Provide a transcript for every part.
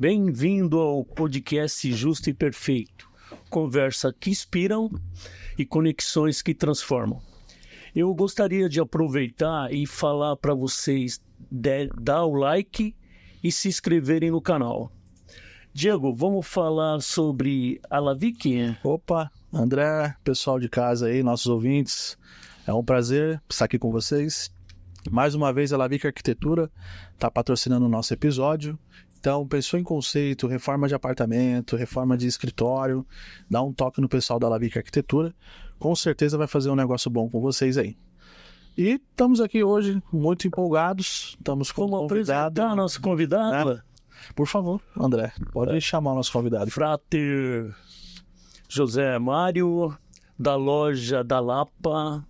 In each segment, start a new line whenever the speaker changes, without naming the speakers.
Bem-vindo ao podcast Justo e Perfeito. Conversa que inspiram e conexões que transformam. Eu gostaria de aproveitar e falar para vocês dar o like e se inscreverem no canal. Diego, vamos falar sobre a Lavic?
Opa, André, pessoal de casa aí, nossos ouvintes, é um prazer estar aqui com vocês. Mais uma vez a Lavic Arquitetura está patrocinando o nosso episódio. Então, pensou em conceito, reforma de apartamento, reforma de escritório, dá um toque no pessoal da Lavic Arquitetura. Com certeza vai fazer um negócio bom com vocês aí. E estamos aqui hoje muito empolgados. Estamos com um convidado.
Nosso convidado?
Por favor, André, pode chamar o nosso convidado.
Frater José Mário, da loja da Lapa,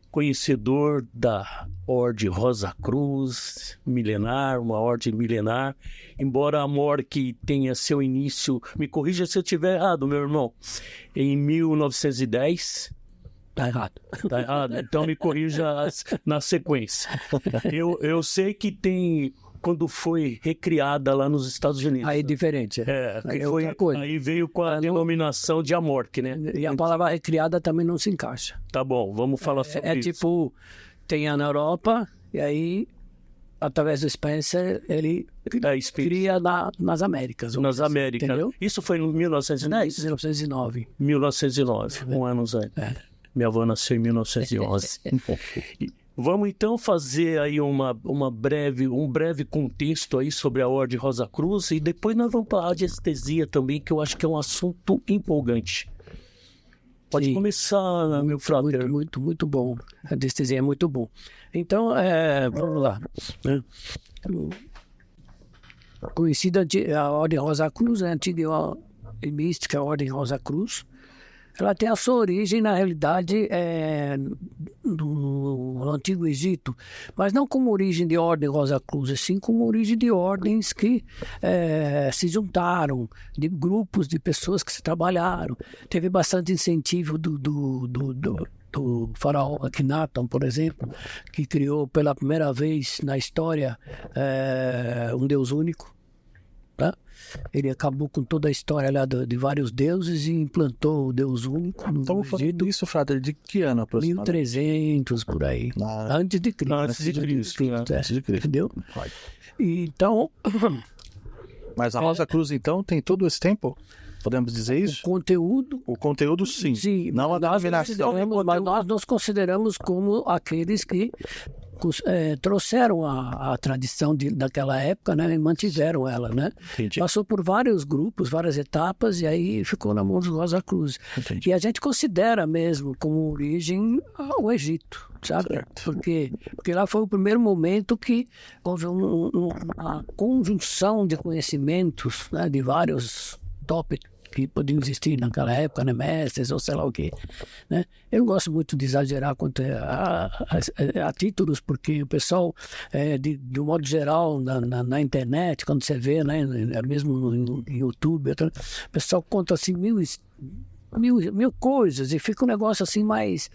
conhecedor da Ordem Rosa Cruz, milenar, uma ordem milenar, embora a MORC tenha seu início, me corrija se eu estiver errado, meu irmão, em 1910.
Tá errado.
Tá errado, então me corrija na sequência. Eu sei que tem, quando foi recriada lá nos Estados Unidos.
Aí é diferente.
Aí,
é outra coisa.
Aí veio com a denominação de AMORC, né?
E a palavra recriada também não se encaixa.
Tá bom, vamos falar sobre isso.
Tipo, tem na Europa, e aí, através do Spencer, ele cria nas Américas.
Nas Américas.
Entendeu?
Isso foi em 1910?
1909.
1909, um ano antes. Minha avó nasceu em 1911. Vamos então fazer aí um breve contexto aí sobre a Ordem Rosa Cruz e depois nós vamos falar de anestesia também, que eu acho que é um assunto empolgante. Pode começar, meu frater.
Muito bom. A anestesia é muito bom. Então, vamos lá. Conhecida a Ordem Rosa Cruz, a antiga e mística Ordem Rosa Cruz. Ela tem a sua origem, na realidade, no Antigo Egito, mas não como origem de Ordem Rosa Cruz, sim como origem de ordens que se juntaram, de grupos de pessoas que se trabalharam. Teve bastante incentivo do faraó Akhenaton, por exemplo, que criou pela primeira vez na história um Deus único. Tá? Ele acabou com toda a história lá de vários deuses e implantou o Deus único no
Estamos falando isso, Frater, de que ano aproximadamente?
1300, por aí. Antes de Cristo.
Antes de Cristo.
Entendeu? Então...
Mas a Rosa Cruz, então, tem todo esse tempo? Podemos dizer isso?
O
conteúdo, sim.
Sim.
Não a denominação.
Mas nós nos consideramos como aqueles que trouxeram a tradição daquela época, né, e mantiveram ela, né?
Entendi.
Passou por vários grupos, várias etapas, e aí ficou na mão dos Rosa Cruz.
Entendi.
E a gente considera mesmo como origem o Egito, sabe?
Certo.
Porque lá foi o primeiro momento que houve uma conjunção de conhecimentos, né, de vários tópicos que podiam existir naquela época, né, mestres ou sei lá o quê, né? Eu não gosto muito de exagerar quanto a títulos, porque o pessoal, de um modo geral, na internet, quando você vê, né, mesmo no YouTube, o pessoal conta assim mil coisas e fica um negócio assim mais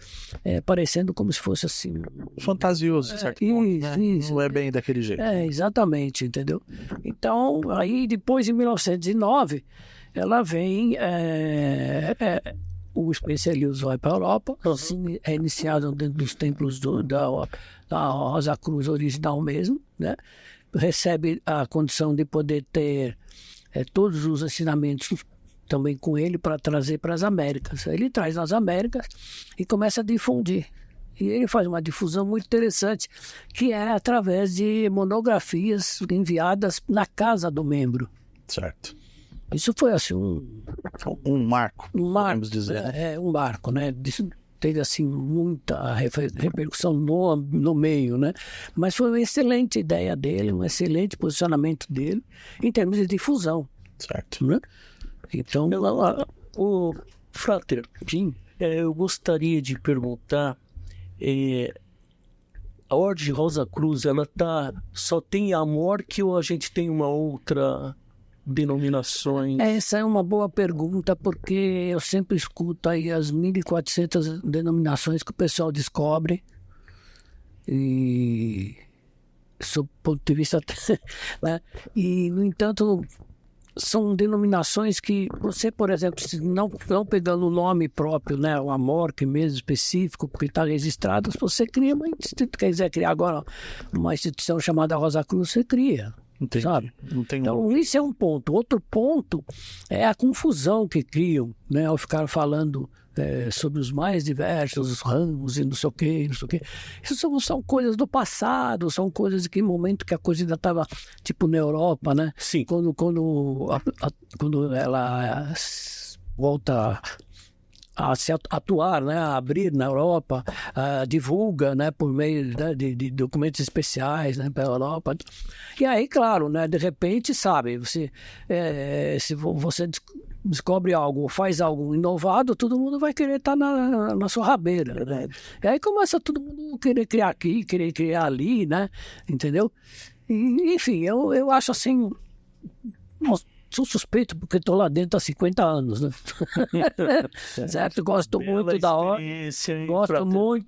parecendo como se fosse assim...
fantasioso, certo?
Isso.
Não é bem daquele jeito.
Exatamente, entendeu? Então, aí depois, em 1909... ela vem, o Spencer vai para a Europa, é iniciado dentro dos templos da Rosa Cruz original mesmo, né? Recebe a condição de poder ter todos os ensinamentos também com ele para trazer para as Américas. Ele traz nas Américas e começa a difundir. E ele faz uma difusão muito interessante, que é através de monografias enviadas na casa do membro.
Certo.
Isso foi assim
um marco,
vamos
dizer.
Um marco, né? Isso teve assim muita repercussão no meio, né? Mas foi uma excelente ideia dele, um excelente posicionamento dele em termos de difusão.
Certo.
Né? Então,
o Frater, eu gostaria de perguntar, a Ordem Rosa Cruz, ela só tem a MORC ou a gente tem uma outra denominações?
Essa é uma boa pergunta, porque eu sempre escuto aí as 1.400 denominações que o pessoal descobre e sob o ponto de vista, né? E, no entanto, são denominações que você, por exemplo, se não pegando o nome próprio, né, o AMORC mesmo específico, porque está registrado, se você cria uma instituição, quiser criar agora uma instituição chamada Rosa Cruz, você cria.
Entendi.
Sabe?
Não tem
Então, isso é um ponto. Outro ponto é a confusão que criam, né, ao ficar falando sobre os mais diversos ramos e não sei o quê, não sei o quê. Isso são coisas do passado, são coisas de que momento que a coisa ainda estava, tipo, na Europa, né?
Sim.
Quando ela volta a se atuar, né, a abrir na Europa, divulga, né, por meio, né, de documentos especiais, né, para a Europa. E aí, claro, né, de repente, sabe, se você descobre algo ou faz algo inovado, todo mundo vai querer estar na sua rabeira, né? E aí começa todo mundo querer criar aqui, querer criar ali, né, entendeu? E, enfim, eu acho assim... Sou suspeito porque estou lá dentro há 50 anos, né? Certo? Gosto muito da ordem.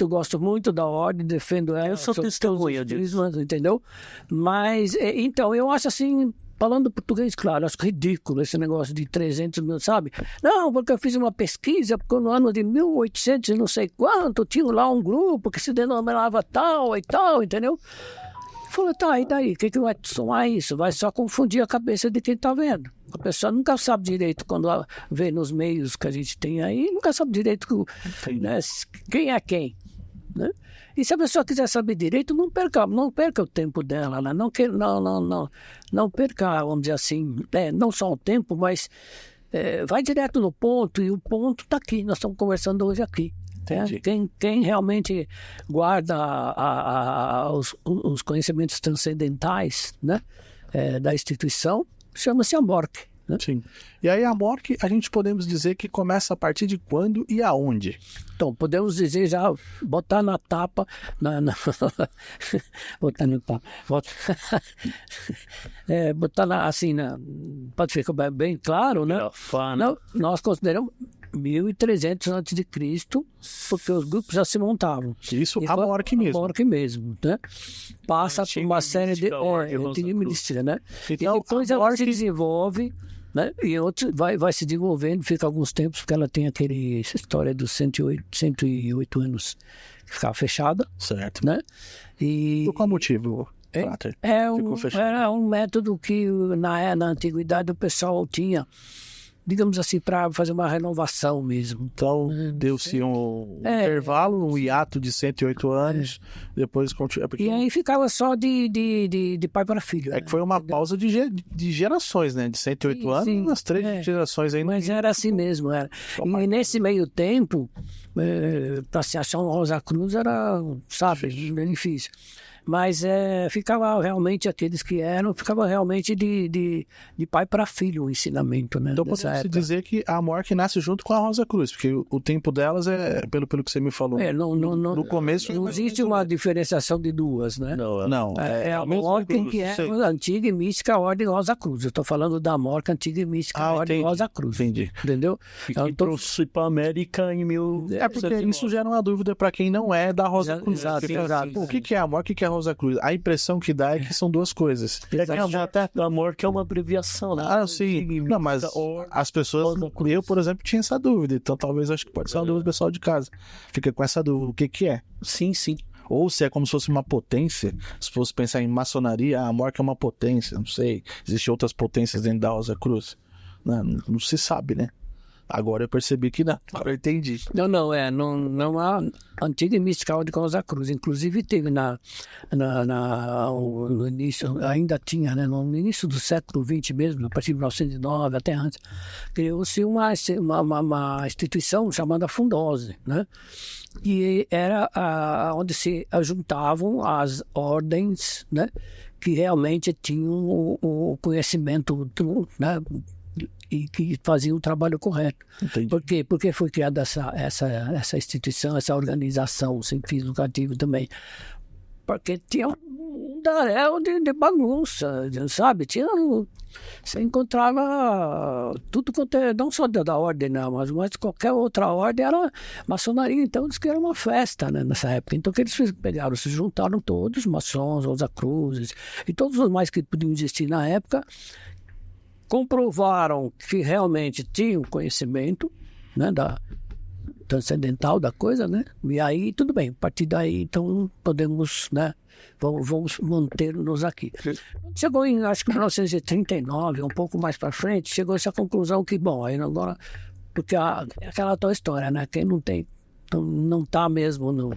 Gosto muito da ordem, defendo ela.
Eu sou testemunha disso.
Entendeu? Mas, então, eu acho assim, falando português, claro, acho ridículo esse negócio de 300 mil, sabe? Não, porque eu fiz uma pesquisa, porque no ano de 1800 e não sei quanto, tinha lá um grupo que se denominava tal e tal, entendeu? Falei, tá, e daí? O que vai somar isso? Vai só confundir a cabeça de quem está vendo. A pessoa nunca sabe direito, quando vê nos meios que a gente tem aí, nunca sabe direito né, quem é quem. Né? E se a pessoa quiser saber direito, não perca o tempo dela. Né? Não perca, vamos dizer assim, não só o tempo, mas vai direto no ponto, e o ponto está aqui. Nós estamos conversando hoje aqui. Quem realmente guarda os conhecimentos transcendentais, né, da instituição chama-se AMORC. Né?
Sim. E aí a AMORC, a gente podemos dizer que começa a partir de quando e aonde?
Então, podemos dizer já, botar na tapa, botar na tapa, botar assim, pode ficar bem claro, né? Não, nós consideramos 1300 a.C., porque os grupos já se montavam.
Isso, a AMORC mesmo.
A AMORC mesmo, né? Passa por uma série de... né?
Então,
e depois ela se desenvolve, né? E outros vai se desenvolvendo, fica alguns tempos, porque ela tem essa história dos 108 anos que ficava fechada.
Certo.
Né? E
por qual motivo, Frater?
Era um método que na antiguidade o pessoal tinha, digamos assim, para fazer uma renovação mesmo.
Então, deu-se um intervalo, um hiato de 108 anos, depois continua.
E aí ficava só de pai para filho.
É que foi uma pausa de gerações, né? De 108 anos, umas 3 gerações aí.
Mas era assim mesmo, era. E nesse meio tempo, para se achar um Rosa Cruz era, sabe, bem difícil. Mas ficava realmente, aqueles que ficava realmente de pai para filho o ensinamento, né?
Então podemos dizer que a AMORC nasce junto com a Rosa Cruz, porque o tempo delas pelo que você me falou. No começo...
Não existe uma diferenciação de duas, né?
Não.
É a AMORC que é a antiga e mística Ordem Rosa Cruz. Eu estou falando da AMORC antiga e mística Ordem Rosa Cruz.
Entendi.
Entendeu?
E trouxe para a América em 1000...
porque isso gera uma dúvida para quem não é da Rosa Cruz.
Exato.
O que é a AMORC e o que é a Rosa Cruz? A impressão que dá é que são duas coisas.
A AMORC é uma abreviação, né?
Sim. Não, mas as pessoas... Eu, por exemplo, tinha essa dúvida. Então, talvez, acho que pode ser uma dúvida do pessoal de casa. Fica com essa dúvida. O que é?
Sim.
Ou se é como se fosse uma potência. Se fosse pensar em maçonaria, a AMORC é uma potência. Não sei. Existem outras potências dentro da Rosa Cruz. Não se sabe, né? Agora eu percebi que não. Agora eu entendi.
Não há antiga e mística Ordem Rosa Cruz. Inclusive teve no início, ainda tinha, né? No início do século XX mesmo, a partir de 1909 até antes, criou-se uma instituição chamada Fundose, né? Que era onde se juntavam as ordens, né? Que realmente tinham o conhecimento, né? E que faziam o trabalho correto.
Entendi.
Por quê? Porque foi criada essa instituição, essa organização sem fins lucrativos também, porque tinha um daréu de bagunça, sabe? Você encontrava tudo quanto é, não só da ordem, não, mas qualquer outra ordem era maçonaria, então diz que era uma festa, né, nessa época. Então o que eles pegaram, se juntaram todos, maçons, Rosacruzes e todos os mais que podiam existir na época, comprovaram que realmente tinham conhecimento, né, da transcendental da coisa, né? E aí tudo bem, a partir daí então podemos, né, vamos manter-nos aqui. Chegou em, acho que 1939, um pouco mais para frente, chegou essa conclusão que, bom, aí agora, porque aquela tua história, né? Quem não tem, não tá mesmo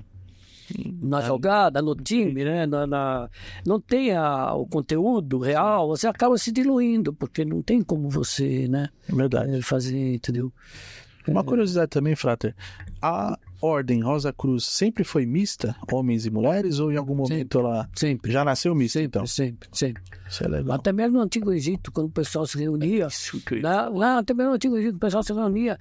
na jogada, no time, né? Não tem o conteúdo real, você acaba se diluindo, porque não tem como você, né?
É verdade.
Fazer, entendeu?
Uma curiosidade também, Frater, a Ordem Rosa Cruz sempre foi mista, homens e mulheres, ou em algum momento ela
sempre
já nasceu mista, então?
Sempre.
Isso é legal.
Até mesmo no Antigo Egito, quando o pessoal se reunia, lá até mesmo no Antigo Egito, o pessoal se reunia,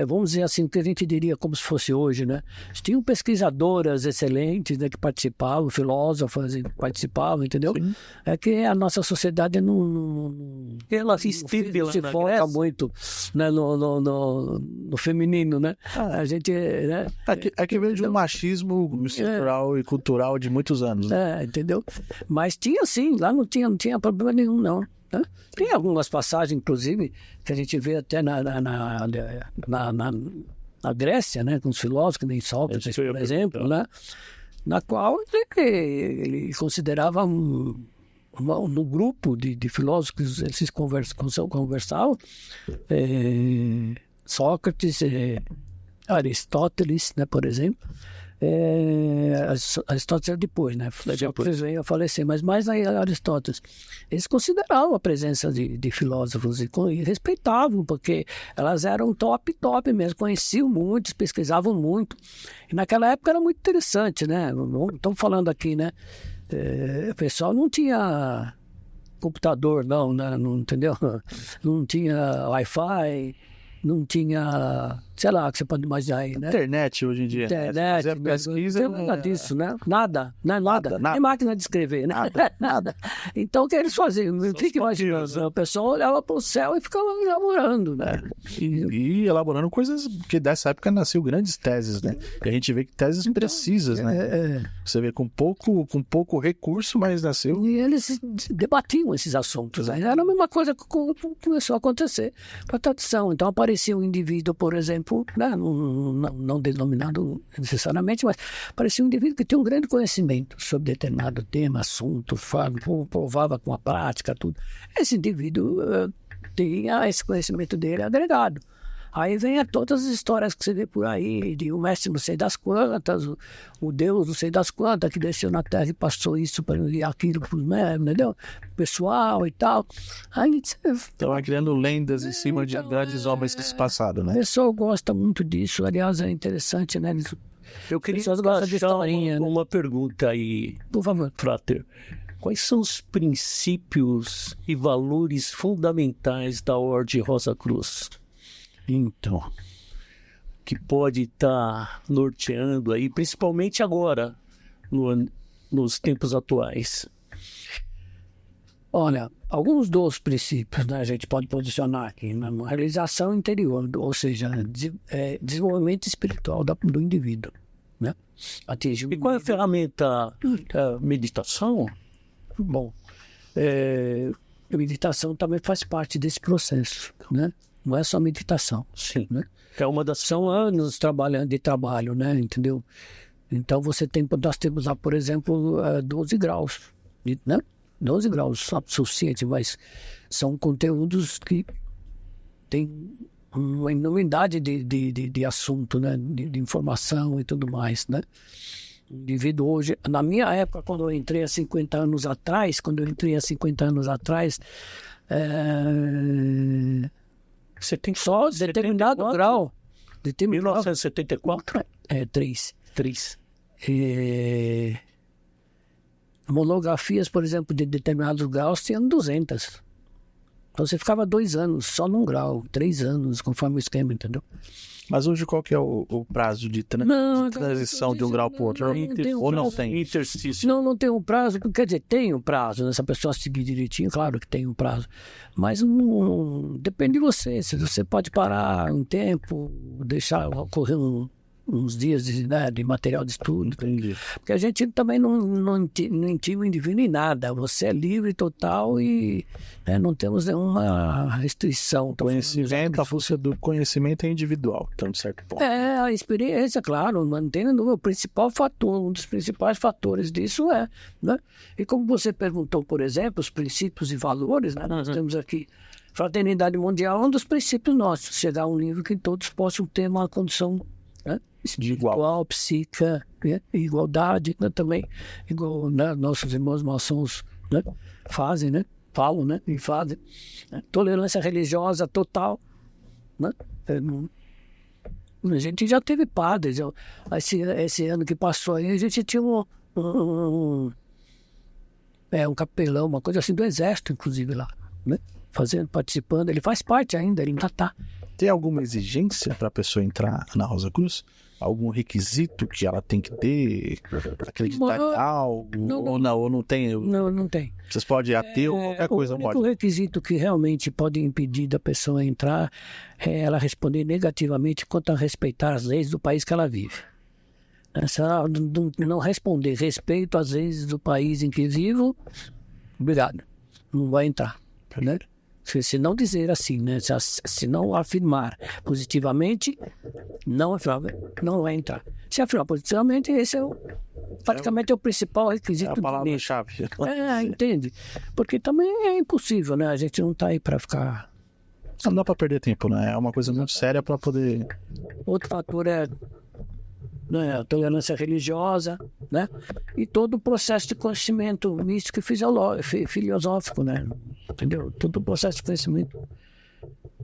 vamos dizer assim, o que a gente diria como se fosse hoje, né? Tinham pesquisadoras excelentes, né, que participavam, filósofas que participavam, entendeu?
Sim.
É que a nossa sociedade não se foca muito, né, no feminino, né? A gente, né?
É que veio de um machismo estrutural e cultural de muitos anos, né?
Entendeu? Mas tinha sim, lá não tinha problema nenhum, não. Né? Tem algumas passagens, inclusive, que a gente vê até na Grécia, né, com os filósofos, que nem Sócrates, por exemplo, né, na qual ele considerava no grupo de filósofos que eles conversavam, Sócrates, Aristóteles, né, por exemplo. Aristóteles era depois, né? Depois veio a falecer, mas mais aí Aristóteles. Eles consideravam a presença de filósofos e respeitavam, porque elas eram top mesmo, conheciam muito, pesquisavam muito. E naquela época era muito interessante, né? Estamos falando aqui, né? O pessoal não tinha computador, não, né? Não, entendeu? Não tinha Wi-Fi, não tinha, sei lá, que você pode imaginar aí, né?
Internet hoje em dia.
Internet,
fazer pesquisa,
nada disso, né? Nada. Nem máquina de escrever, né? Nada. Então, o que eles faziam? Fica imaginando, né? O pessoal olhava para o céu e ficava elaborando, né?
E elaborando coisas, que dessa época nasceu grandes teses, né? E a gente vê que teses precisas, né? Você vê com pouco recurso, mas nasceu.
E eles debatiam esses assuntos, né? Era a mesma coisa que começou a acontecer com a tradição. Então, aparecia um indivíduo, por exemplo, né? não denominado necessariamente, mas aparecia um indivíduo que tinha um grande conhecimento sobre determinado tema, assunto, provava com a prática, tudo. Esse indivíduo tinha esse conhecimento dele agregado. Aí vem todas as histórias que você vê por aí, de o mestre não sei das quantas, o Deus não sei das quantas, que desceu na terra e passou isso para aquilo para os mestres, entendeu? Pessoal e tal. Aí
estava criando lendas em cima de grandes homens desse passado, né?
O pessoal gosta muito disso, aliás, é interessante, né?
Eu queria
deixar
uma pergunta aí,
por favor,
Frater. Quais são os princípios e valores fundamentais da Ordem Rosa Cruz? Então, que pode estar norteando aí, principalmente agora, nos tempos atuais.
Olha, alguns dos princípios, né, a gente pode posicionar aqui, na realização interior, ou seja, desenvolvimento espiritual do indivíduo, né?
E qual é a ferramenta? Meditação?
Bom, a meditação também faz parte desse processo, né? Não é só meditação.
Sim.
Né?
São
anos de trabalho, né? Entendeu? Então nós temos lá, por exemplo, 12 graus, né? 12 graus suficiente, mas são conteúdos que têm uma enormidade de assunto, né? De informação e tudo mais, né? O indivíduo hoje, na minha época, quando eu entrei há 50 anos atrás, você tem só determinado grau.
1974?
3. Monografias, por exemplo, de determinados graus tinham 200. Então você ficava 2 anos só num grau, 3 anos, conforme o esquema, entendeu?
Mas hoje qual que é o prazo de transição de um grau para o outro? Ou não tem?
Interstício.
Não tem um prazo, quer dizer, tem um prazo, né? Se a pessoa seguir direitinho, claro que tem um prazo. Mas não, depende de você. Se você pode parar um tempo, deixar correr uns dias de material de estudo.
Entendi.
Porque a gente também não intima o indivíduo em nada. Você é livre total e não temos nenhuma restrição.
Conhecimento, a força do conhecimento é individual, então, de certo ponto.
A experiência, claro, mantendo o principal fator, um dos principais fatores disso né? E como você perguntou, por exemplo, os princípios e valores, né? Nós temos aqui Fraternidade Mundial, um dos princípios nossos, chegar a um nível que todos possam ter uma condição, né? Espiritual, psíquica, igualdade, né? Também, igual, né? Nossos irmãos maçons, né? Fazem, né? Falam, né? E fazem, né? Tolerância religiosa total, né? A gente já teve padres. Esse ano que passou aí, a gente tinha um capelão, uma coisa assim do exército, inclusive, lá, né? Participando. Ele faz parte ainda, ele ainda tá.
Tem alguma exigência para a pessoa entrar na Rosa Cruz? Algum requisito que ela tem que ter? Acreditar em algo? Ou não tem?
Não tem.
Vocês podem ir ateu, qualquer coisa pode.
O requisito que realmente pode impedir da pessoa entrar é ela responder negativamente quanto a respeitar as leis do país que ela vive. Se ela não responder respeito às leis do país em que vivo, obrigado, não vai entrar, né? Se não dizer assim, né? Se não afirmar positivamente, não vai entrar. Se afirmar positivamente, esse praticamente é o principal requisito.
É a palavra-chave.
Entende? Porque também é impossível, né? A gente não está aí para ficar...
Não dá para perder tempo, né? É uma coisa muito séria para poder...
Outro fator é a tolerância religiosa, né? E todo o processo de conhecimento místico e filosófico, né? Entendeu? Todo o processo de conhecimento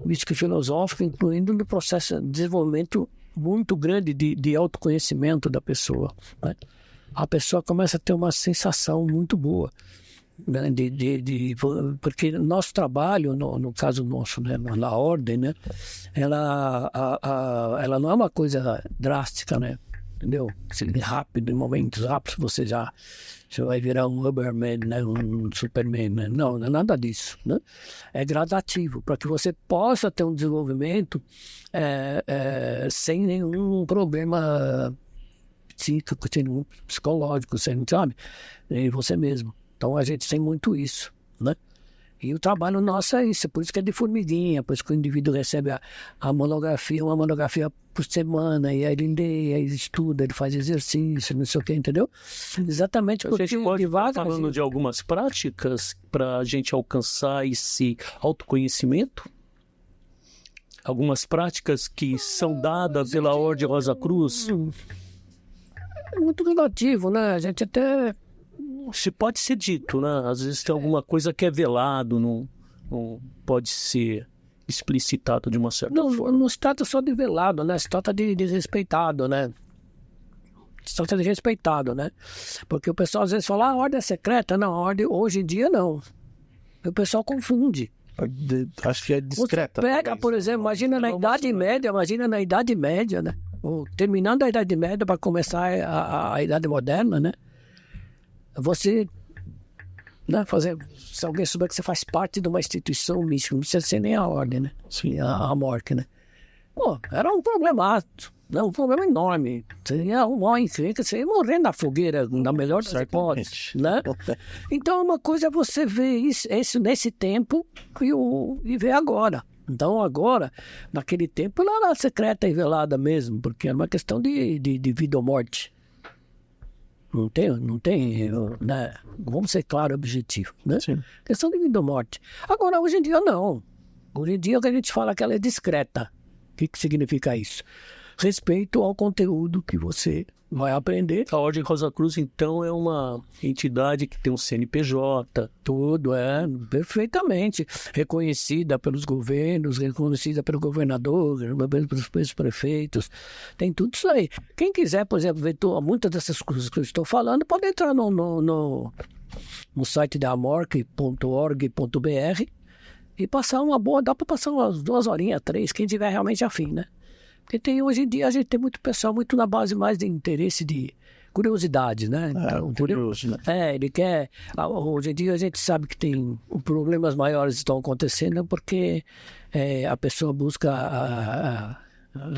místico e filosófico, incluindo no processo de desenvolvimento muito grande de autoconhecimento da pessoa, né? A pessoa começa a ter uma sensação muito boa, né? Porque nosso trabalho, no caso nosso, né? Na ordem, né? Ela não é uma coisa drástica, né? Entendeu? Rápido, em momentos rápidos você vai virar um Uberman, né? Um Superman, né? Não é nada disso, né? É gradativo, para que você possa ter um desenvolvimento sem nenhum problema psíquico, sem nenhum psicológico, sem, sabe? Em você mesmo. Então a gente tem muito isso, né? E o trabalho nosso é isso, por isso que é de formiguinha, por isso que o indivíduo recebe uma monografia por semana, e aí ele lê, aí ele estuda, ele faz exercício, não sei o que, entendeu? Exatamente porque
a gente pode estar falando de algumas práticas para a gente alcançar esse autoconhecimento? Algumas práticas que são dadas pela Ordem Rosa Cruz?
É muito relativo, né? A gente até...
Se pode ser dito, né? Às vezes tem alguma coisa que é velado, não pode ser explicitado de uma certa forma.
Não se trata só de velado, né? Se trata de respeitado, né? Se trata de respeitado, né? Porque o pessoal às vezes fala, a ordem é secreta. Não, a ordem hoje em dia não. O pessoal confunde.
Acho que é discreta.
Você pega, por exemplo, imagina na Idade Média, né? Ou terminando a Idade Média para começar a Idade Moderna, né? Você, né, se alguém souber que você faz parte de uma instituição mística, não precisa ser nem a ordem, né? Sim, a morte, né? Pô, era um problema, né? Um problema enorme. Você ia arrumar uma encrenca, você ia morrer na fogueira, na melhor das hipóteses, né? Então, uma coisa é você ver isso nesse tempo e ver agora. Então, agora, naquele tempo, ela era secreta e velada mesmo, porque era uma questão de vida ou morte. Não tem, né? Vamos ser claro e objetivo, né?
Sim.
Questão de vida ou morte. Agora, hoje em dia, não. Hoje em dia, o que a gente fala é que ela é discreta. O que significa isso? Respeito ao conteúdo que você vai aprender.
A Ordem Rosa Cruz, então, é uma entidade que tem um CNPJ.
Tudo, perfeitamente. Reconhecida pelos governos, reconhecida pelo governador, pelos prefeitos. Tem tudo isso aí. Quem quiser, por exemplo, ver muitas dessas coisas que eu estou falando, pode entrar no site da amorc.org.br E passar uma boa, dá para passar umas 2 horinhas, 3, quem tiver realmente afim, né? Porque hoje em dia a gente tem muito pessoal muito na base mais de interesse, de curiosidade, né? Então,
curioso, né?
ele quer... Hoje em dia a gente sabe que tem problemas maiores que estão acontecendo porque a pessoa busca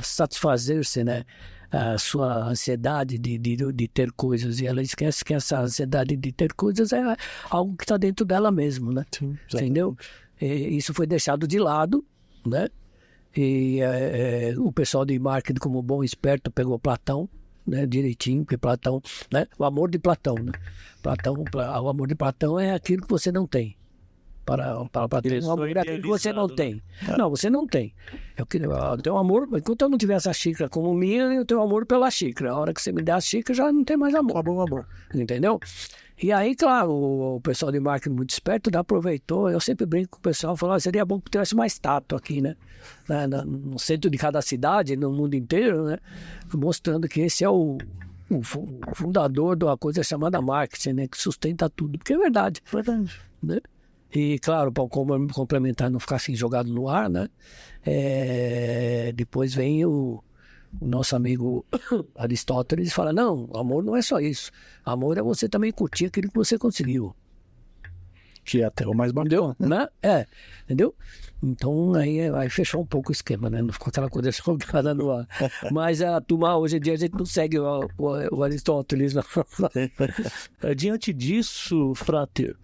satisfazer-se, né? A sua ansiedade de ter coisas, e ela esquece que essa ansiedade de ter coisas é algo que está dentro dela mesmo, né?
Sim,
entendeu? E isso foi deixado de lado, né? E o pessoal de marketing, como bom esperto, pegou Platão, né, direitinho, porque Platão, né? O amor de Platão, né? O amor de Platão é aquilo que você não tem. Para Platão, o amor é aquilo que você não tem. Não, você não tem. Eu tenho amor, enquanto eu não tiver essa xícara como minha, eu tenho amor pela xícara. A hora que você me der a xícara, já não tem mais amor.
Amor.
Entendeu? E aí, claro, o pessoal de marketing muito esperto aproveitou. Eu sempre brinco com o pessoal, falando, seria bom que tivesse uma estátua aqui, né? No centro de cada cidade, no mundo inteiro, né? Mostrando que esse é o fundador de uma coisa chamada marketing, né? Que sustenta tudo. Porque é verdade. Né? E, claro, para complementar, não ficar assim jogado no ar, né? Depois vem o nosso amigo Aristóteles e fala, não, amor não é só isso. Amor é você também curtir aquilo que você conseguiu.
Que é até o mais bacana,
né? Entendeu? Então aí fechou um pouco o esquema, né? Não ficou aquela coisa jogada no ar. Mas a turma, hoje em dia a gente não segue o Aristóteles. Não.
Diante disso, Frater,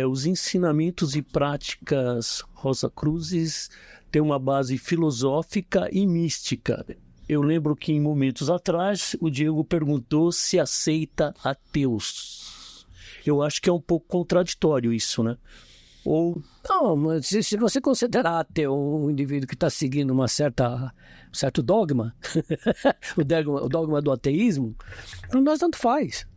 os ensinamentos e práticas Rosacruzes têm uma base filosófica e mística. Eu lembro que em momentos atrás o Diego perguntou se aceita ateus. Eu acho que é um pouco contraditório isso, né?
Não, mas se você considerar ateu um indivíduo que está seguindo um certo dogma, o dogma do ateísmo, para nós tanto faz.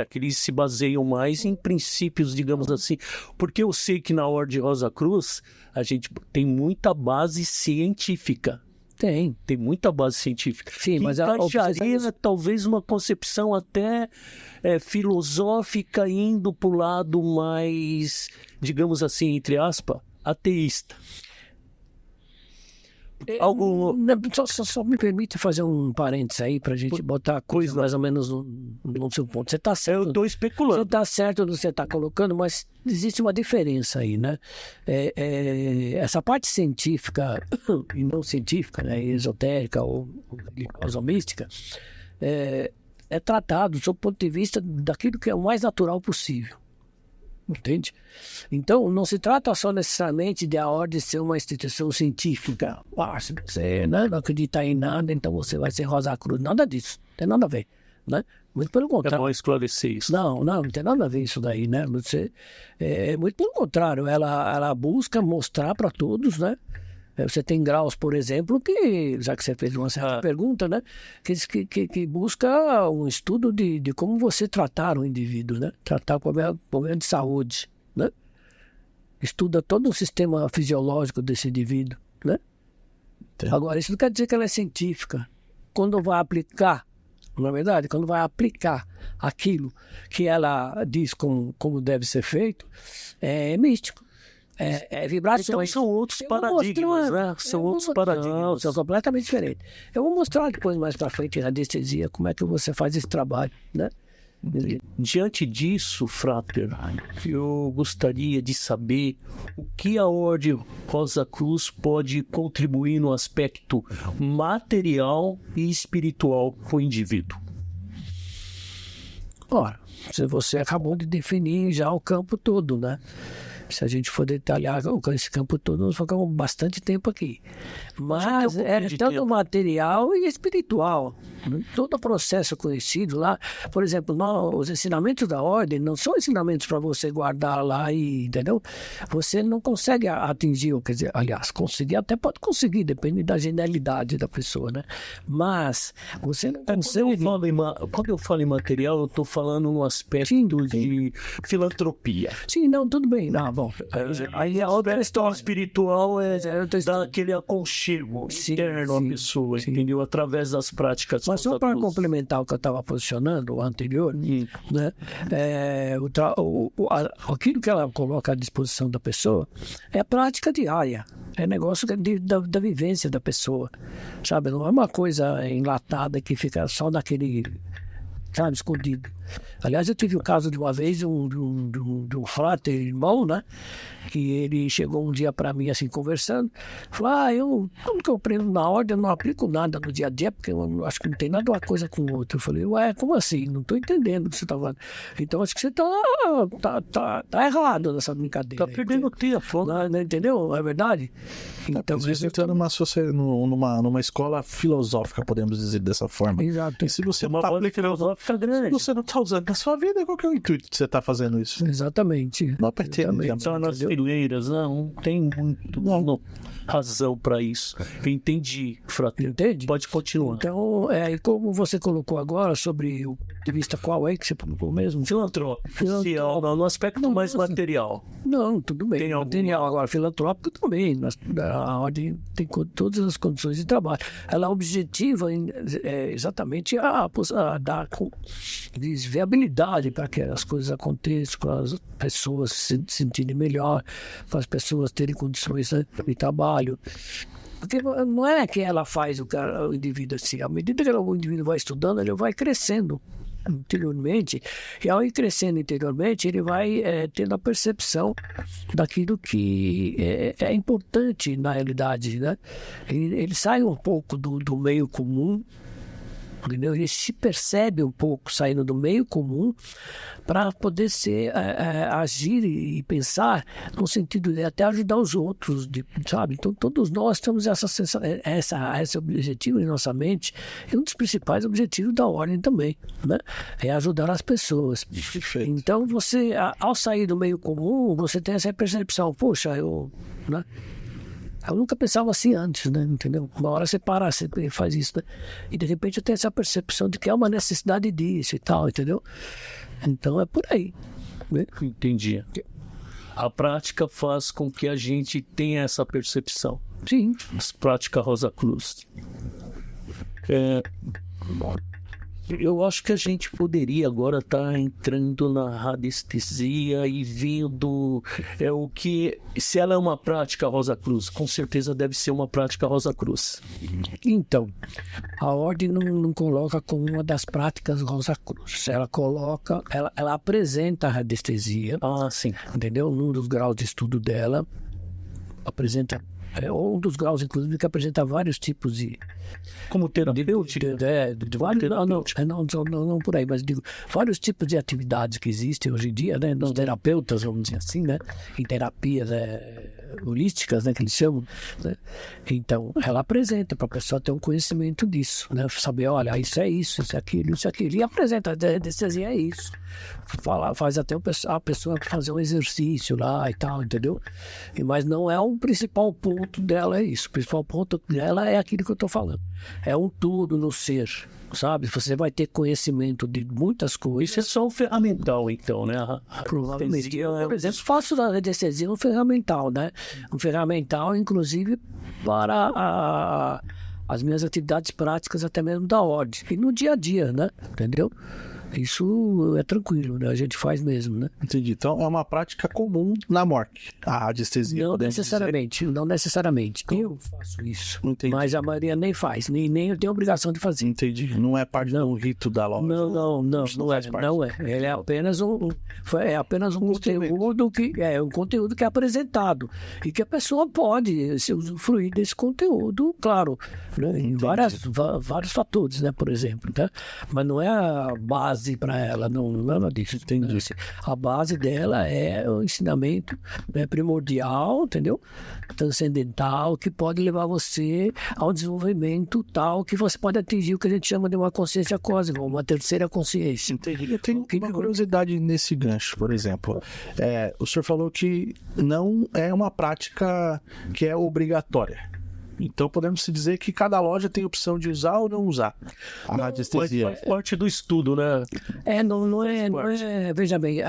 Que eles se baseiam mais em princípios, digamos assim. Porque eu sei que na Ordem Rosa Cruz a gente tem muita base científica.
Tem
muita base científica.
Sim, mas
encaixaria talvez uma concepção até filosófica, indo para o lado mais, digamos assim, entre aspas, ateísta.
Só me permite fazer um parênteses aí para a gente botar a coisa mais ou menos no seu ponto. Você está certo.
Eu estou especulando.
Você está certo no que você está colocando, mas existe uma diferença aí, né? Essa parte científica e não científica, né? Esotérica ou religiosa ou mística, é tratado sob o ponto de vista daquilo que é o mais natural possível. Entende? Então, não se trata só necessariamente de a ordem ser uma instituição científica. Se você não acredita em nada, então você vai ser Rosa Cruz. Nada disso. Não tem nada a ver. Né? Muito pelo contrário.
É bom esclarecer isso.
Não tem nada a ver isso daí, né? Muito pelo contrário. Ela busca mostrar para todos, né? Você tem graus, por exemplo, que, já que você fez uma certa pergunta, né? Que busca um estudo de como você tratar o indivíduo, né? Tratar o problema de saúde, né? Estuda todo o sistema fisiológico desse indivíduo, né? Agora, isso não quer dizer que ela é científica. Quando vai aplicar, na verdade, quando vai aplicar aquilo que ela diz como deve ser feito, é místico. Vibração.
Então são outros paradigmas, né? São outros paradigmas.
Não, são completamente diferentes. Eu vou mostrar depois, mais para frente, na anestesia, como é que você faz esse trabalho, né?
Diante disso, Frater, eu gostaria de saber o que a Ordem Rosa Cruz pode contribuir no aspecto material e espiritual para o indivíduo.
Ora, você acabou de definir já o campo todo, né? Se a gente for detalhar esse campo todo, nós ficamos bastante tempo aqui. Mas tanto material e espiritual. Todo o processo conhecido lá, por exemplo, os ensinamentos da ordem não são ensinamentos para você guardar lá e, entendeu? Você não consegue atingir, quer dizer, aliás, conseguir, até pode conseguir, depende da genialidade da pessoa, né? Mas você não consegue...
Quando eu falo em material, eu estou falando no aspecto de filantropia.
Sim, não, tudo bem. Bom, bom. Aí a outra história
espiritual dar aquele aconchego interno à pessoa, entendeu? Através das práticas.
Mas só para complementar o que eu estava posicionando, o anterior, né? Aquilo que ela coloca à disposição da pessoa é a prática diária. É negócio da vivência da pessoa, sabe? Não é uma coisa enlatada que fica só naquele, sabe, escondido. Aliás, eu tive o caso de uma vez de um frater irmão, né? Que ele chegou um dia para mim assim, conversando, falou, tudo que eu aprendo na ordem, eu não aplico nada no dia a dia, porque eu acho que não tem nada uma coisa com outra. Eu falei, como assim? Não estou entendendo o que você está falando. Então, acho que você tá errado nessa brincadeira.
Está perdendo tempo.
Não, entendeu? É verdade?
Então, você está numa escola filosófica, podemos dizer dessa forma.
Exato.
E se você
uma bola filosófica grande.
Se você não está usando na sua vida, qual que é o intuito de você estar fazendo isso?
Exatamente.
Não pretendo.
Então, nas fileiras, não tem muito razão para isso. Eu entendi, frater.
Entende?
Pode continuar.
Então, e como você colocou agora sobre o ponto de vista qual é que você colocou mesmo?
Filantrópico. No aspecto mais material.
Não, tudo bem.
Tem
material agora, filantrópico também. A ordem tem todas as condições de trabalho. Ela objetiva exatamente a dar viabilidade para que as coisas aconteçam, para as pessoas se sentirem melhor, para as pessoas terem condições de trabalho. Porque não é que ela faz o indivíduo assim. À medida que o indivíduo vai estudando, ele vai crescendo interiormente, e ao ir crescendo interiormente, ele vai tendo a percepção daquilo que é importante na realidade, né? Ele sai um pouco do meio comum, entendeu? Ele se percebe um pouco saindo do meio comum para poder agir e pensar no sentido de até ajudar os outros, sabe? Então, todos nós temos esse objetivo em nossa mente, e um dos principais objetivos da ordem também, né? É ajudar as pessoas.
Perfeito.
Então, você, ao sair do meio comum, você tem essa percepção, poxa, né? Eu nunca pensava assim antes, né? Entendeu? Uma hora você para, você faz isso, né? E de repente eu tenho essa percepção de que é uma necessidade disso e tal, entendeu? Então é por aí, né?
Entendi. A prática faz com que a gente tenha essa percepção.
Sim.
A prática Rosa Cruz. Eu acho que a gente poderia agora estar entrando na radiestesia e vendo o que... Se ela é uma prática Rosa Cruz, com certeza deve ser uma prática Rosa Cruz.
Então, a ordem não coloca como uma das práticas Rosa Cruz. Ela coloca, ela apresenta a radiestesia.
Ah, sim.
Entendeu? Num dos graus de estudo dela, apresenta... um dos graus, inclusive, que apresenta vários tipos de...
Como terapêutica?
Não por aí, mas digo, vários tipos de atividades que existem hoje em dia, né? Nos terapeutas, vamos dizer assim, né? Em terapias holísticas, né? Que eles chamam, né? Então, ela apresenta para a pessoa ter um conhecimento disso, né? Saber, olha, isso é isso, isso é aquilo, isso é aquilo. E apresenta, a radiestesia é isso. Faz até a pessoa fazer um exercício lá e tal, entendeu? Mas não é o principal ponto dela, é isso. O principal ponto dela é aquilo que eu estou falando. É um tudo no ser, sabe? Você vai ter conhecimento de muitas coisas.
Isso é só um ferramental, então, né?
Provavelmente. Por exemplo, faço da radiestesia um ferramental, né? Um ferramental, inclusive, para as minhas atividades práticas, até mesmo da ordem. E no dia a dia, né? Entendeu? Isso é tranquilo, né? A gente faz mesmo, né?
Entendi. Então é uma prática comum na morte, a radiestesia.
Não necessariamente, não necessariamente. Eu faço isso.
Entendi.
Mas a maioria nem faz, nem eu tenho obrigação de fazer.
Entendi. Não é parte do rito da loja.
Não é. Ele é apenas um conteúdo que é apresentado e que a pessoa pode se usufruir desse conteúdo, claro, né? Em vários fatores, né? Por exemplo, né? Mas não é a base para ela, não nada disso.
Entendi.
A base dela é o ensinamento, né, primordial, entendeu? Transcendental, que pode levar você ao desenvolvimento tal que você pode atingir o que a gente chama de uma consciência cósmica, uma terceira consciência.
Entendi. Eu tenho uma curiosidade nesse gancho, por exemplo. O senhor falou que não é uma prática que é obrigatória. Então podemos dizer que cada loja tem opção de usar ou não usar a
Mas
radiestesia.
faz parte do estudo, né?
Não é. Veja bem,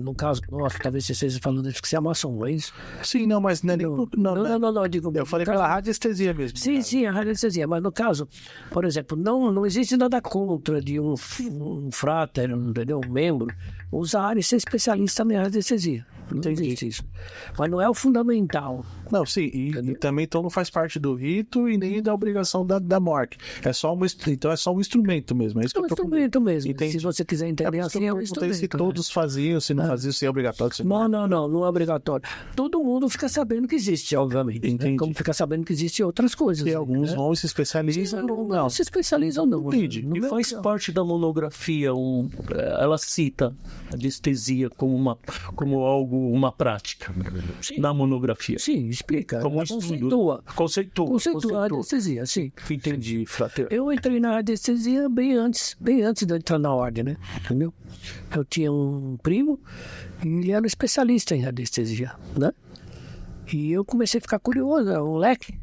no caso nosso, talvez você esteja falando de fixiamação, não é isso?
Sim, não, mas não é nem...
Não, digo.
Eu falei pela radiestesia mesmo.
Sim, a radiestesia, mas no caso, por exemplo, não existe nada contra de um fráter, entendeu? Um membro, usar e ser especialista na radiestesia. Não existe isso. Mas não é o fundamental.
Não, sim, e também então não faz parte do rito e nem da obrigação da morte. Então é só um instrumento mesmo. É isso
É um instrumento mesmo.
Entendi.
Se você quiser entender assim, é um instrumento.
Se todos faziam, se não faziam, se é obrigatório. Se
Não é obrigatório. Todo mundo fica sabendo que existe, obviamente.
Entendi.
Como fica sabendo que existem outras coisas.
E alguns
né?
vão e se especializam.
Não se especializam, não.
Entendi.
E faz parte da monografia, ela cita a anestesia como uma prática na monografia.
Sim, explica.
Como estudo. Conceitua
a anestesia, sim.
Entendi, frater.
Eu entrei na anestesia bem antes de eu entrar na ordem, né? Entendeu? Eu tinha um primo e ele era um especialista em anestesia, né? E eu comecei a ficar curioso, um leque.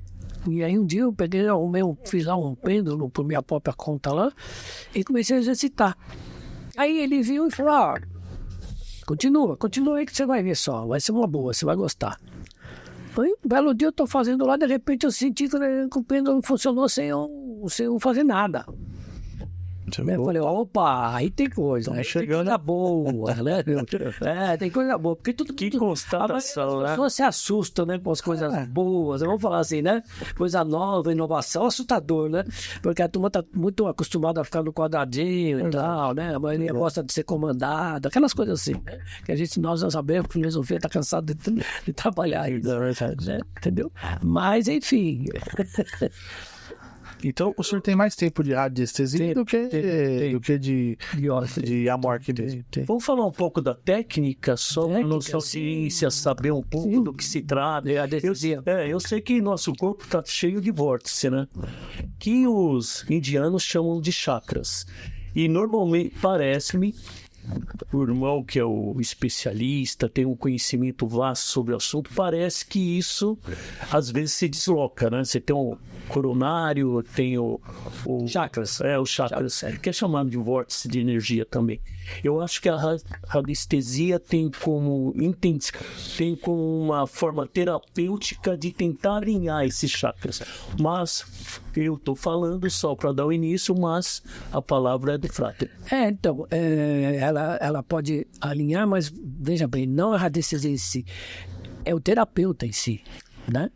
E aí um dia eu fiz lá um pêndulo por minha própria conta lá e comecei a exercitar. Aí ele viu e falou, continua aí que você vai ver só, vai ser uma boa, você vai gostar. Aí, um belo dia eu tô fazendo lá, de repente eu senti que o pêndulo funcionou sem eu fazer nada. Eu falei, opa, aí tem coisa, né? Tem coisa boa, né? Tem coisa boa, porque tudo
que constatação, né?
As pessoas se assustam, né, com as coisas boas, vamos falar assim, né? Coisa nova, inovação, assustador, né? Porque a turma tá muito acostumada a ficar no quadradinho e tal, né? A maioria gosta de ser comandada, aquelas coisas assim, né? Que nós não sabemos, a filosofia tá cansada de trabalhar isso, né? Entendeu? Mas, enfim...
Então, o senhor tem mais tempo de radiestesia do que de amorque mesmo.
Vamos falar um pouco da técnica, só para nossa audiência saber um pouco do que se trata. Eu sei que nosso corpo está cheio de vórtice, né? Que os indianos chamam de chakras. E normalmente, parece-me, o irmão que é o especialista, tem um conhecimento vasto sobre o assunto, parece que isso às vezes se desloca, né? Você tem o coronário, tem o
chakras.
Os chakras, que é chamado de vórtice de energia também. Eu acho que a radiestesia tem como uma forma terapêutica de tentar alinhar esses chakras. Mas eu estou falando só para dar o início, mas a palavra é do frater.
Então, ela pode alinhar, mas veja bem, não a radiestesia em si, é o terapeuta em si, né?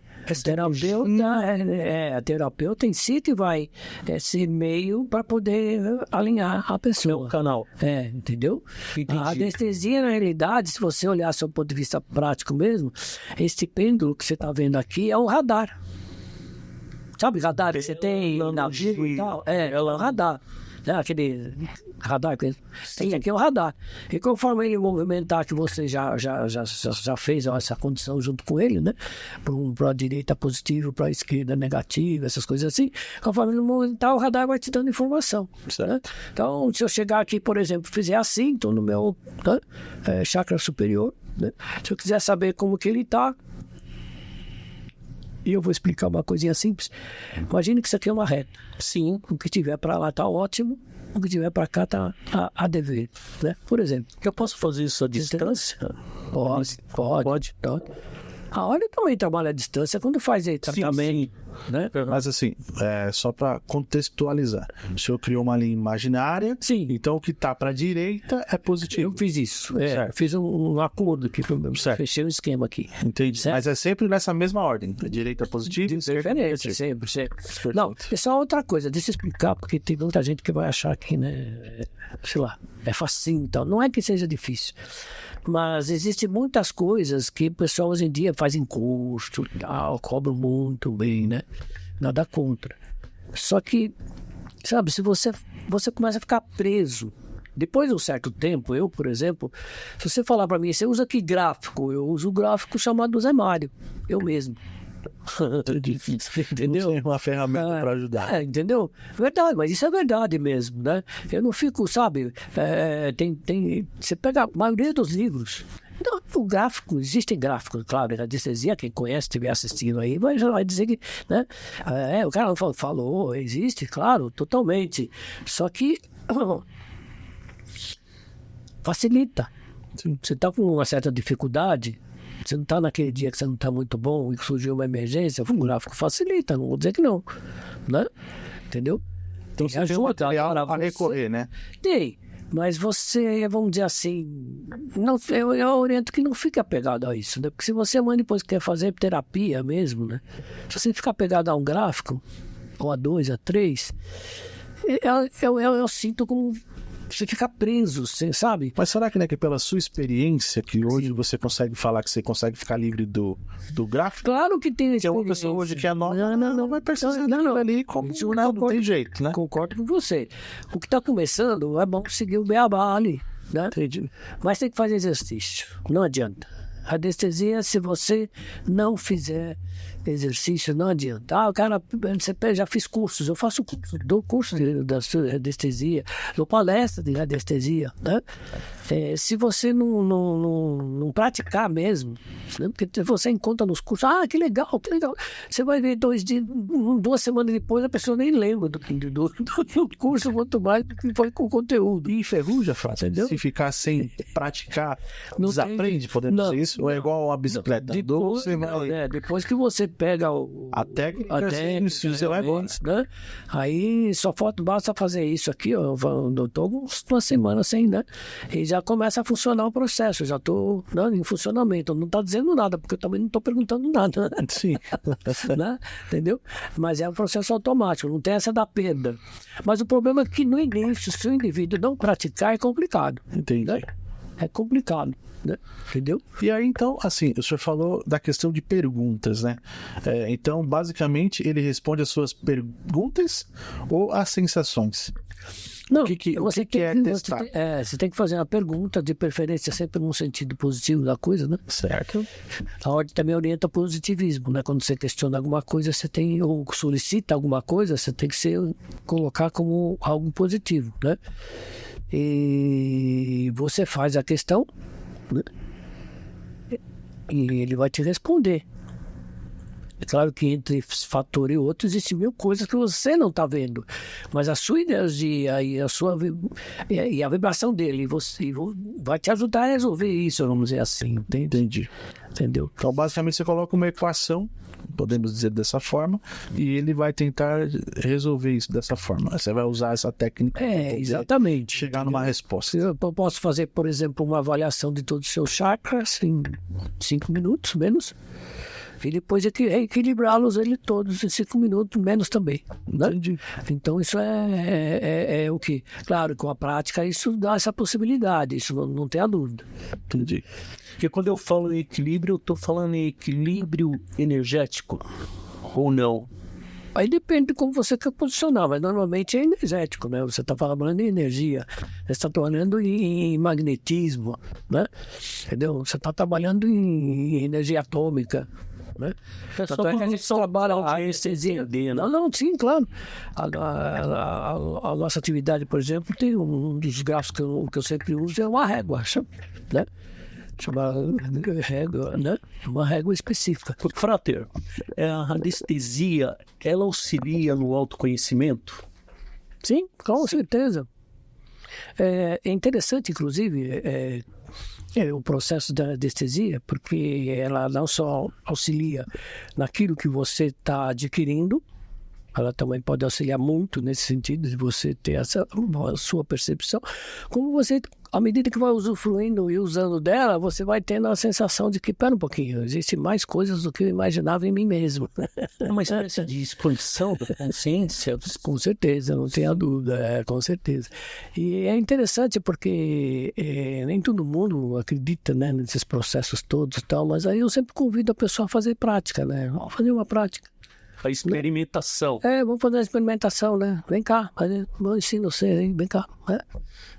A terapeuta em si que vai ser meio para poder alinhar a pessoa.
É o canal.
Entendeu?
Entendi.
A anestesia, na realidade, se você olhar do ponto de vista prático mesmo, esse pêndulo que você está vendo aqui é um radar. Sabe radar que você tem na navio e tal? É um radar. Aquele radar que tem aqui é o radar. E conforme ele movimentar, que você já fez essa condição junto com ele, né? Para a direita positivo, para a esquerda negativo, essas coisas assim. Conforme ele movimentar, o radar vai te dando informação. Né? Então, se eu chegar aqui, por exemplo, fizer assim, estou no meu chakra superior, né? Se eu quiser saber como que ele está, e eu vou explicar uma coisinha simples. Imagine que isso aqui é uma reta. Sim, o que tiver para lá tá ótimo, o que tiver para cá tá a dever, né? Por exemplo.
Eu posso fazer isso à distância?
Pode. A ordem também trabalha à distância quando faz aí tratamento, né?
Mas assim, só para contextualizar, o senhor criou uma linha imaginária,
sim.
Então o que está para a direita é positivo.
Eu fiz isso, fiz um acordo aqui, fechei um esquema aqui.
Entendi, certo? Mas é sempre nessa mesma ordem, direita positiva?
Diferente, sempre. Não, é só outra coisa, deixa eu explicar, porque tem muita gente que vai achar que, né, sei lá, é facinho e tal. Não é que seja difícil. Mas existem muitas coisas que o pessoal hoje em dia faz em custo e tal, cobram muito bem, né? Nada contra. Só que, sabe, se você começa a ficar preso, depois de um certo tempo, eu, por exemplo, se você falar para mim, você usa que gráfico? Eu uso o gráfico chamado Zé Mário, eu mesmo. Entendeu?
Tem uma ferramenta para ajudar.
Entendeu? Verdade, mas isso é verdade mesmo, né? Eu não fico, sabe? Você pega a maioria dos livros Não, o gráfico, existem gráficos, claro, a radiestesia, quem conhece, estiver assistindo aí, já vai dizer que, né? O cara falou, existe, claro, totalmente. Só que facilita.
Sim.
Você está com uma certa dificuldade, você não está naquele dia que você não está muito bom e que surgiu uma emergência, o gráfico facilita, não vou dizer que não, né? Entendeu?
Então você tem um material a recorrer, né?
Tem, mas você, vamos dizer assim, não, eu oriento que não fique apegado a isso, né? Porque se você amanhã depois quer fazer terapia mesmo, né? Se você ficar apegado a um gráfico, ou a 2, a 3, eu sinto como você fica preso, você sabe?
Mas será que não é que pela sua experiência que hoje você consegue falar que você consegue ficar livre do gráfico?
Claro que tem
Que é uma pessoa hoje que é nova, não vai precisar ali como não tem jeito, né?
Concordo com você. O que está começando, é bom seguir o beabá ali, né?
Entendi.
Mas tem que fazer exercício, não adianta. Radiestesia, se você não fizer exercício, não adianta. O cara, já fiz cursos, eu faço curso, dou curso de radiestesia, dou palestra de radiestesia, né? Se você não praticar mesmo, né? Porque você encontra nos cursos, que legal, você vai ver 2 semanas depois, a pessoa nem lembra do curso, quanto mais do que foi com o conteúdo.
E enferruja, Frata,
entendeu?
Se ficar sem praticar,
Não
desaprende, podemos dizer isso? Ou é igual uma bicicleta?
Depois que você pega
a técnica, você vai embora.
Né? Aí só basta fazer isso aqui, ó, eu tô uma semana sem, né? E já começa a funcionar o processo, já tô, né, em funcionamento. Não tá dizendo nada, porque eu também não tô perguntando nada.
Sim.
Né? Entendeu? Mas é um processo automático, não tem essa da perda. Mas o problema é que no início, se o indivíduo não praticar, é complicado.
Entendi.
Né? É complicado, né? Entendeu?
E aí, então, assim, o senhor falou da questão de perguntas, né? Então, basicamente, ele responde as suas perguntas ou as sensações?
Não,
o que é testar?
Você tem que fazer uma pergunta, de preferência sempre num sentido positivo da coisa, né?
Certo.
A ordem também orienta o positivismo, né? Quando você questiona alguma coisa, você tem, ou solicita alguma coisa, você tem que colocar como algo positivo, né? E você faz a questão, né? E ele vai te responder. É claro que entre esse fator e outro existem 1000 coisas que você não está vendo, mas a sua energia e a vibração dele você vai te ajudar a resolver isso, vamos dizer assim.
Entendi.
Entendeu?
Então, basicamente, você coloca uma equação, podemos dizer dessa forma, e ele vai tentar resolver isso dessa forma. Você vai usar essa técnica para
exatamente.
chegar numa resposta.
Eu posso fazer, por exemplo, uma avaliação de todos os seus chakras em 5 minutos, menos. E depois equilibrá-los todos em 5 minutos, menos também. Né? Então isso é o que? Claro, com a prática isso dá essa possibilidade, isso não tem a dúvida.
Entendi.
Porque quando eu falo em equilíbrio, eu estou falando em equilíbrio energético ou não?
Aí depende de como você quer posicionar, mas normalmente é energético, né? Você está falando em energia, você está trabalhando em magnetismo, né? Entendeu? Você está trabalhando em energia atômica. Né?
Tanto é que a gente trabalha a anestesia, né?
Não, sim, claro. A nossa atividade, por exemplo, tem um dos gráficos que eu sempre uso, é uma régua, né? Chama régua, né? Uma régua específica.
Frater, a radiestesia, ela auxilia no autoconhecimento?
Sim, com certeza. É interessante, inclusive, o processo da anestesia, porque ela não só auxilia naquilo que você está adquirindo, ela também pode auxiliar muito nesse sentido de você ter a sua percepção, como você, à medida que vai usufruindo e usando dela, você vai tendo a sensação de que, pera um pouquinho, existem mais coisas do que eu imaginava em mim mesmo.
É uma espécie de expansão da consciência?
Com certeza, não tenha dúvida, com certeza. E é interessante porque nem todo mundo acredita, né, nesses processos todos e tal, mas aí eu sempre convido a pessoa a fazer prática, né? Vamos fazer uma prática.
A experimentação.
Vamos fazer a experimentação, né? Vem cá, eu ensino você, hein? Vem cá. Né?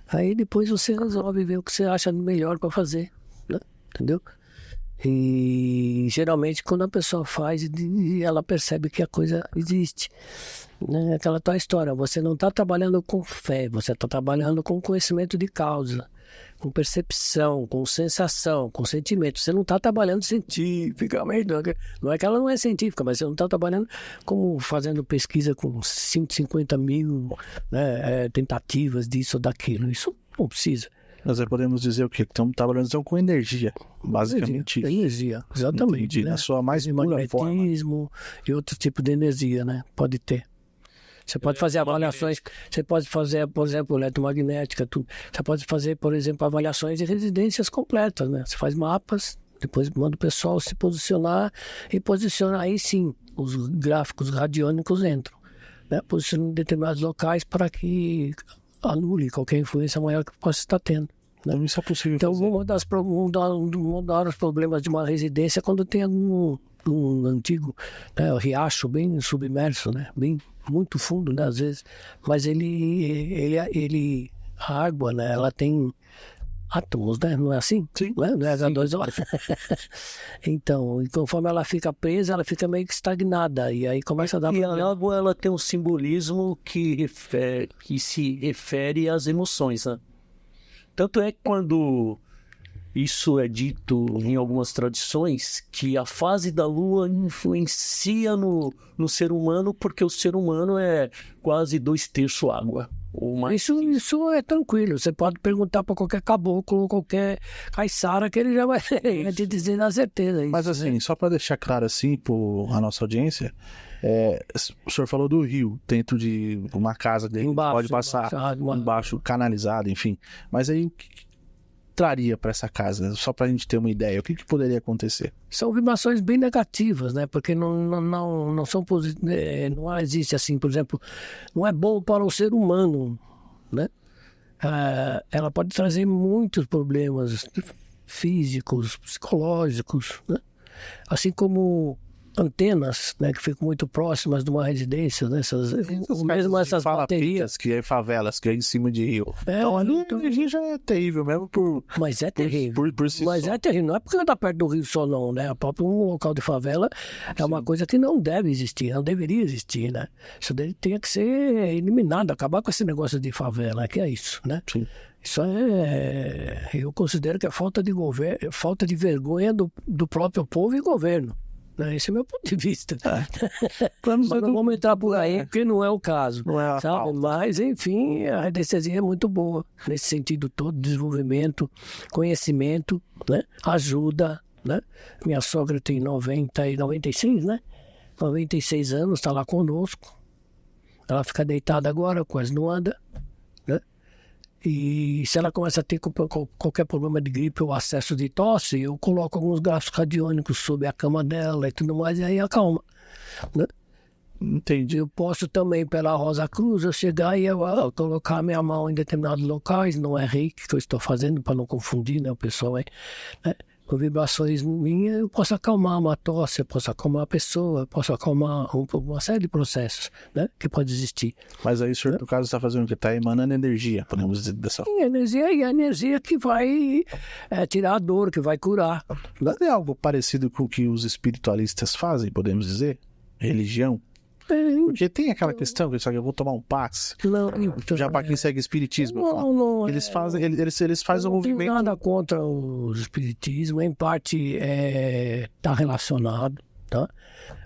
Aí depois você resolve ver o que você acha melhor para fazer, né? Entendeu? E geralmente quando a pessoa faz, ela percebe que a coisa existe. Né? Aquela tua história, você não está trabalhando com fé, você está trabalhando com conhecimento de causa. com percepção, com sensação, com sentimento. Você não está trabalhando cientificamente, não é que ela não é científica, mas você não está trabalhando como fazendo pesquisa com 150 mil, né, tentativas disso ou daquilo. Isso não precisa.
Nós podemos dizer o quê? Que estamos trabalhando com energia, basicamente.
Energia, exatamente.
Entendi.
Né?
Na sua mais pura forma.
Magnetismo e outro tipo de energia, né? Pode ter. Você pode fazer avaliações, você pode fazer, por exemplo, eletromagnética, tudo. Você pode fazer, por exemplo, avaliações de residências completas, né? Você faz mapas, depois manda o pessoal se posicionar e posiciona, aí sim, os gráficos radiônicos entram, né? Posiciona em determinados locais para que anule qualquer influência maior que possa estar tendo. Né?
Então, isso é possível
então,
fazer.
mudar os problemas de uma residência quando tem um antigo, né, riacho bem submerso, né, bem muito fundo, né, às vezes, mas a água, né, ela tem átomos, né, não é assim?
Sim.
Não é H2O. Então, conforme ela fica presa, ela fica meio que estagnada e aí começa a dar
E
problema.
a água, ela tem um simbolismo que se refere às emoções, né? Tanto é que quando isso é dito em algumas tradições, que a fase da lua influencia no ser humano, porque o ser humano é quase 2/3 água. Ou mais.
Isso é tranquilo. Você pode perguntar para qualquer caboclo, qualquer caiçara, que ele já vai te dizer na certeza. Isso,
Mas assim, só para deixar claro assim para a nossa audiência, o senhor falou do rio, dentro de uma casa dele,
Embaixo,
pode passar embaixo, canalizado, enfim. Mas aí o que traria para essa casa? Só para a gente ter uma ideia, o que poderia acontecer?
São vibrações bem negativas, né? Porque não são não existe assim, por exemplo, não é bom para o ser humano, né? Ela pode trazer muitos problemas físicos, psicológicos, né? Assim como antenas, né, que ficam muito próximas de uma residência, né? Mesmo essas baterias
que é favelas, que é em cima de rio. Então a energia já é terrível mesmo
mas é terrível.
por si
Mas
só.
é terrível, não é porque está perto do rio só não, né? O próprio local de favela é uma coisa que não deve existir, não deveria existir, né? Isso tem que ser eliminado, acabar com esse negócio de favela, que é isso, né?
Sim.
Isso eu considero que é falta de vergonha do próprio povo e governo. Esse é o meu ponto de vista. Mas não vamos entrar por aí, porque não é o caso.
Não é
sabe? Mas, enfim, a radiestesia é muito boa, nesse sentido todo, desenvolvimento, conhecimento, né? Ajuda, né? Minha sogra tem 96, né? 96 anos, está lá conosco. Ela fica deitada agora, quase não anda, né? E se ela começa a ter qualquer problema de gripe ou acesso de tosse, eu coloco alguns gráficos radiônicos sobre a cama dela e tudo mais, e aí acalma, né?
Entendi.
Eu posso também, pela Rosa Cruz, eu chegar e colocar minha mão em determinados locais, não é reiki que eu estou fazendo, para não confundir, né, o pessoal aí, né? Com vibrações minhas, eu posso acalmar uma tosse, eu posso acalmar a pessoa, eu posso acalmar uma série de processos, né, que pode existir.
Mas aí o senhor, no caso, está fazendo o quê? Está emanando energia, podemos dizer dessa forma.
E a energia que vai tirar a dor, que vai curar.
Mas é algo parecido com o que os espiritualistas fazem, podemos dizer? Religião? Porque tem aquela questão que eu vou tomar um passe. Já para quem segue espiritismo.
Não,
eles fazem um movimento.
Não tenho nada contra o espiritismo, em parte está relacionado, tá?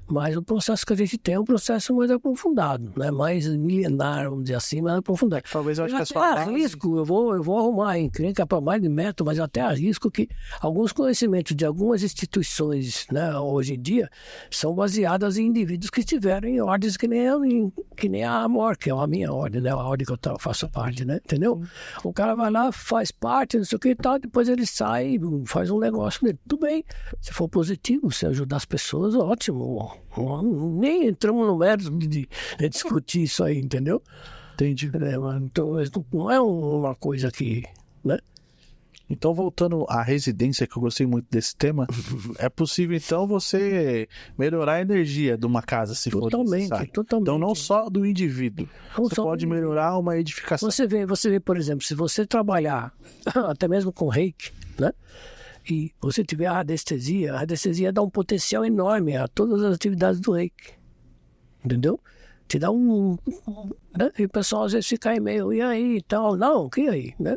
Mas o processo que a gente tem é um processo mais aprofundado, né? Mais milenar, vamos dizer assim, mais aprofundado.
Talvez eu acho que a
até
sua base...
arrisco, eu vou arrumar encrenca para mais de método, mas eu até arrisco que alguns conhecimentos de algumas instituições, né, hoje em dia, são baseadas em indivíduos que estiveram em ordens que nem a Amor, que é a minha ordem, né? A ordem que eu faço parte, né? Entendeu? O cara vai lá, faz parte, não sei o que e tal, depois ele sai, faz um negócio dele. Tudo bem, se for positivo, se ajudar as pessoas, ótimo. Nem entramos no mérito de discutir isso aí, entendeu?
Entendi.
Então, não é uma coisa que, né?
Então, voltando à residência, que eu gostei muito desse tema, é possível, então, você melhorar a energia de uma casa, se for necessário.
Totalmente.
Então, não só do indivíduo. Você pode melhorar uma edificação.
Você vê, por exemplo, se você trabalhar até mesmo com reiki, né? E você tiver a radiestesia dá um potencial enorme a todas as atividades do reiki. Entendeu? te dá né? E o pessoal às vezes fica aí meio, e aí e tal, não, que aí, né?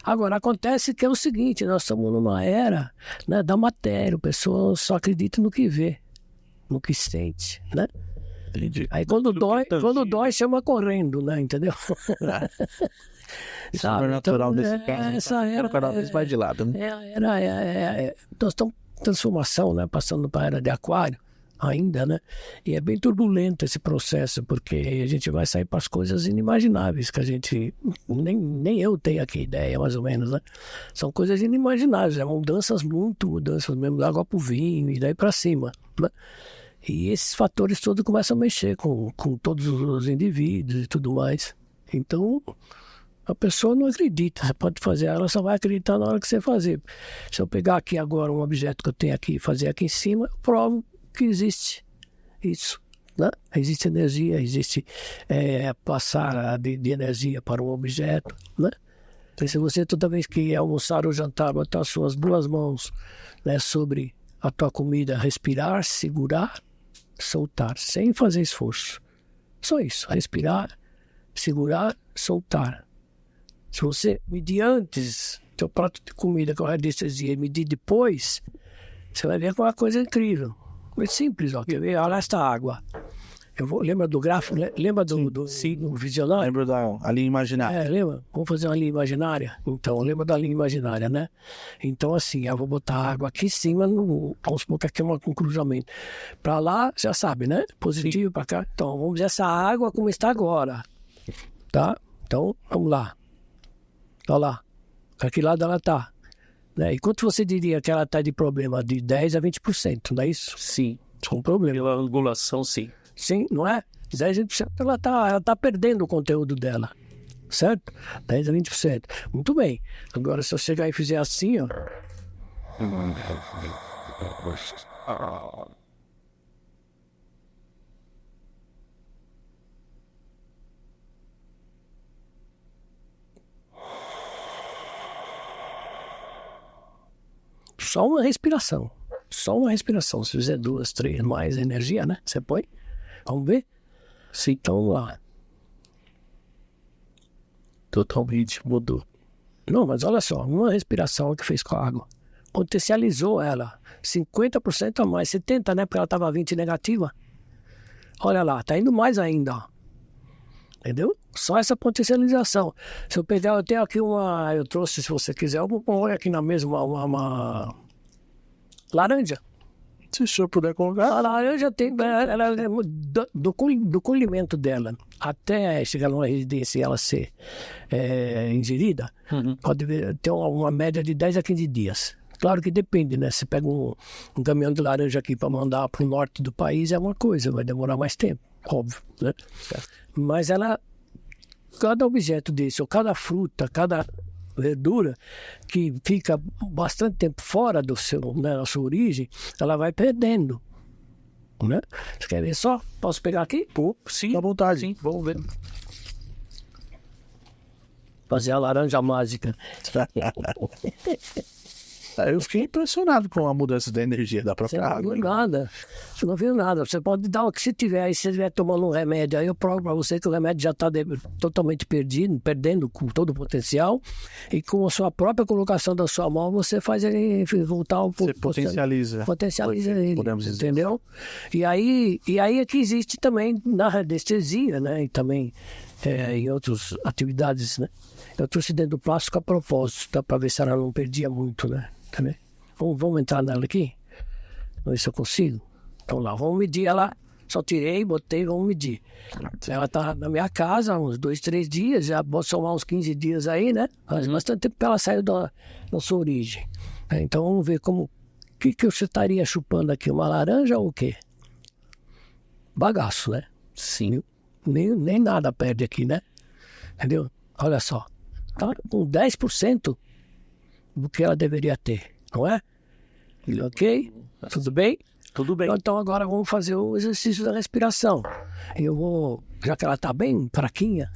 Agora, acontece que é o seguinte, nós estamos numa era, né, da matéria, o pessoal só acredita no que vê, no que sente, né?
Entendi.
Aí quando dói, chama correndo, né? Entendeu?
Isso não é natural nesse caso.
Essa era
cada vez mais de lado, né?
Nós estamos em transformação, né? Passando para a era de aquário ainda, né? E é bem turbulento esse processo, porque a gente vai sair para as coisas inimagináveis, que a gente, nem eu tenho aqui ideia, mais ou menos, né? São coisas inimagináveis, mudanças mesmo, da água para o vinho e daí para cima, né? E esses fatores todos começam a mexer com todos os indivíduos e tudo mais. Então, a pessoa não acredita. Você pode fazer, ela só vai acreditar na hora que você fazer. Se eu pegar aqui agora um objeto que eu tenho aqui e fazer aqui em cima, eu provo que existe isso, né? Existe energia, existe passar de energia para um objeto, né? Então, se você toda vez que almoçar ou jantar, botar as suas duas mãos, né, sobre a tua comida, respirar, segurar, soltar, sem fazer esforço. Só isso, respirar, segurar, soltar. Se você medir antes teu prato de comida com a radiestesia e medir depois, você vai ver que é uma coisa incrível. Coisa simples, ó. Quer ver? Olha esta água. Lembra do gráfico? Lembra do visionário?
Lembro da linha imaginária.
Lembra? Vamos fazer uma linha imaginária? Então, lembra da linha imaginária, né? Então, assim, eu vou botar água aqui em cima, vamos supor que aqui é um cruzamento. Para lá, já sabe, né? Positivo para cá. Então, vamos ver essa água como está agora. Tá? Então, vamos lá. Olha lá. Para que lado ela está? Né? E quanto você diria que ela está de problema? De 10% a 20%, não é isso?
Sim.
É um problema.
Pela angulação, sim.
Sim, não é? 10% a 20% ela tá perdendo o conteúdo dela, certo? 10% a 20%. Muito bem. Agora, se eu chegar e fizer assim, ó. Só uma respiração. Só uma respiração. Se fizer 2, 3 mais energia, né? Você põe. Vamos ver? Sim, então vamos lá.
Totalmente mudou.
Não, mas olha só, uma respiração que fez com a água potencializou ela 50% a mais, 70%, né? Porque ela estava 20% negativa. Olha lá, tá indo mais ainda, ó. Entendeu? Só essa potencialização. Se eu pegar, eu tenho aqui eu trouxe, se você quiser, eu vou pôr aqui na mesma uma laranja.
Se o senhor puder colocar.
A laranja tem, do colhimento dela até chegar numa residência e ela ser ingerida, pode ter uma média de 10 a 15 dias. Claro que depende, né? Se pega um caminhão de laranja aqui para mandar para o norte do país, é uma coisa, vai demorar mais tempo, óbvio, né? Mas cada objeto desse, ou cada fruta, cada verdura que fica bastante tempo fora do né, da sua origem, ela vai perdendo, né? Você quer ver só? Posso pegar aqui?
Sim, à vontade.
Sim, vamos ver.
Fazer a laranja mágica.
Eu fiquei impressionado com a mudança da energia da própria água.
Você não viu nada. Você pode dar o que você tiver. Aí se você estiver tomando um remédio, aí eu provo para você que o remédio já está totalmente perdendo com todo o potencial. E com a sua própria colocação da sua mão, você faz ele voltar um pouco.
Você potencializa.
Potencializa ele.
Podemos dizer.
Entendeu? E aí é que existe também na radiestesia, né? E também em outras atividades, né? Eu trouxe dentro do plástico a propósito, tá? Para ver se ela não perdia muito, né? Também. Vamos entrar nela aqui? Vamos ver se eu consigo. Então lá, vamos medir ela. Só tirei, botei, vamos medir. Ela tá na minha casa há uns 2, 3 dias, já vou somar uns 15 dias aí, né? Faz bastante tempo que ela saiu da sua origem. Então vamos ver como. O que você estaria chupando aqui? Uma laranja ou o quê? Bagaço, né?
Sim.
Nem nada perde aqui, né? Entendeu? Olha só. Tá com 10% do que ela deveria ter, não é? Ok? Tudo bem?
Tudo bem.
Então agora vamos fazer o exercício da respiração. Eu vou, já que ela está bem fraquinha,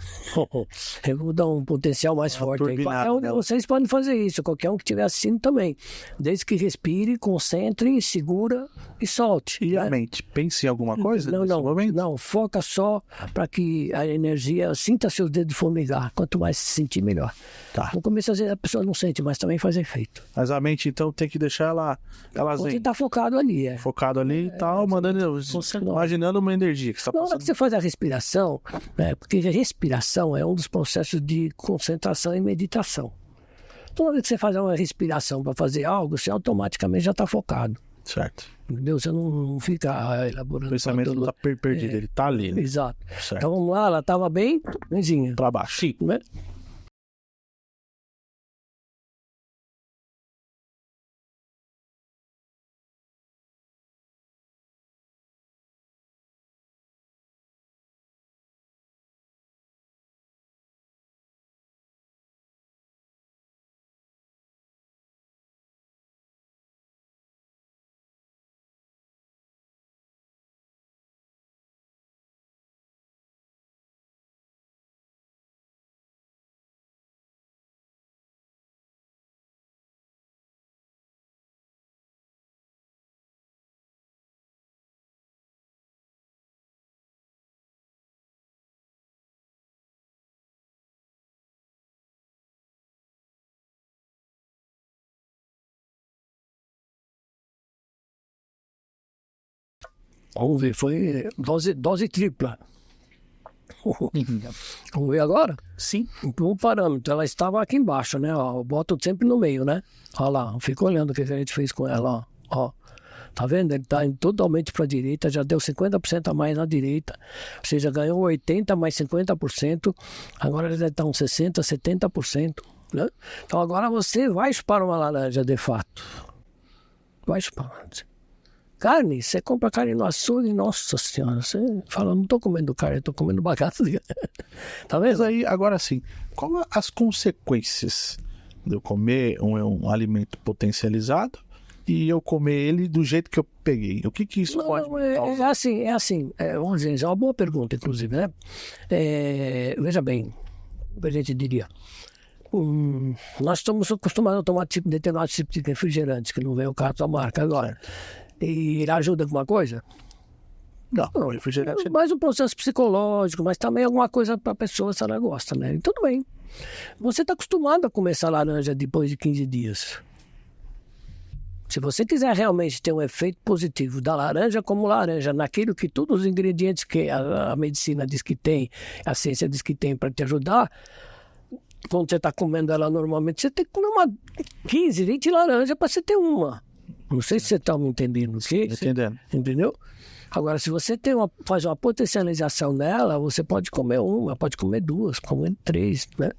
eu vou dar um potencial mais forte aí. Qualquer um de vocês podem fazer isso, qualquer um que estiver assistindo também. Desde que respire, concentre, segura e solte.
E a mente? Pense em alguma coisa nesse momento?
Não, foca só para que a energia sinta seus dedos formigar. Quanto mais se sentir, melhor.
Tá.
No começo, às vezes, a pessoa não sente, mas também faz efeito.
Mas a mente, então, tem que deixar ela
Você
zen.
está focado ali,
Focado ali e tal, imaginando uma energia que você está
Na hora
passando.
que você faz a respiração, né, porque a respiração é um dos processos de concentração e meditação. Toda vez que você faz uma respiração para fazer algo, você automaticamente já está focado.
Certo.
Entendeu? Você não fica elaborando.
O pensamento não está perdido, ele está ali. Né?
Exato.
Certo.
Então vamos lá, ela estava bem, benzinha.
Para baixo.
Sim.
Né? Vamos ver, foi dose tripla. Vamos ver agora?
Sim.
Um parâmetro, ela estava aqui embaixo, né? Ó, eu boto sempre no meio, né? Olha lá, fica olhando o que a gente fez com ela, ó. Tá vendo? Ele está totalmente para a direita, já deu 50% a mais na direita, ou seja, ganhou 80% mais 50%, agora ele está uns 60%, 70%. Né? Então agora você vai chupar uma laranja de fato. Vai chupar. Carne, você compra carne no açougue, nossa senhora, você fala, não estou comendo carne, estou comendo bagaço. Tá vendo?
Mas aí, agora sim, qual as consequências de eu comer um alimento potencializado e eu comer ele do jeito que eu peguei? O que isso pode me causar?
É assim, vamos dizer, é uma boa pergunta, inclusive, né? Veja bem, a gente diria, nós estamos acostumados a tomar determinado tipo de refrigerante, que não vem o caso da marca agora. E ele ajuda com alguma coisa?
Não, refrigerante.
Mais um processo psicológico, mas também alguma coisa para a pessoa se ela gosta, né? E tudo bem. Você está acostumado a comer essa laranja depois de 15 dias. Se você quiser realmente ter um efeito positivo da laranja como laranja, naquilo que todos os ingredientes que a medicina diz que tem, a ciência diz que tem para te ajudar, quando você está comendo ela normalmente, você tem que comer 15, 20 laranjas para você ter uma. Não sei se você está me entendendo.
Entendendo.
Entendeu? Agora, se você faz uma potencialização nela, você pode comer uma, pode comer duas, comer 3, né?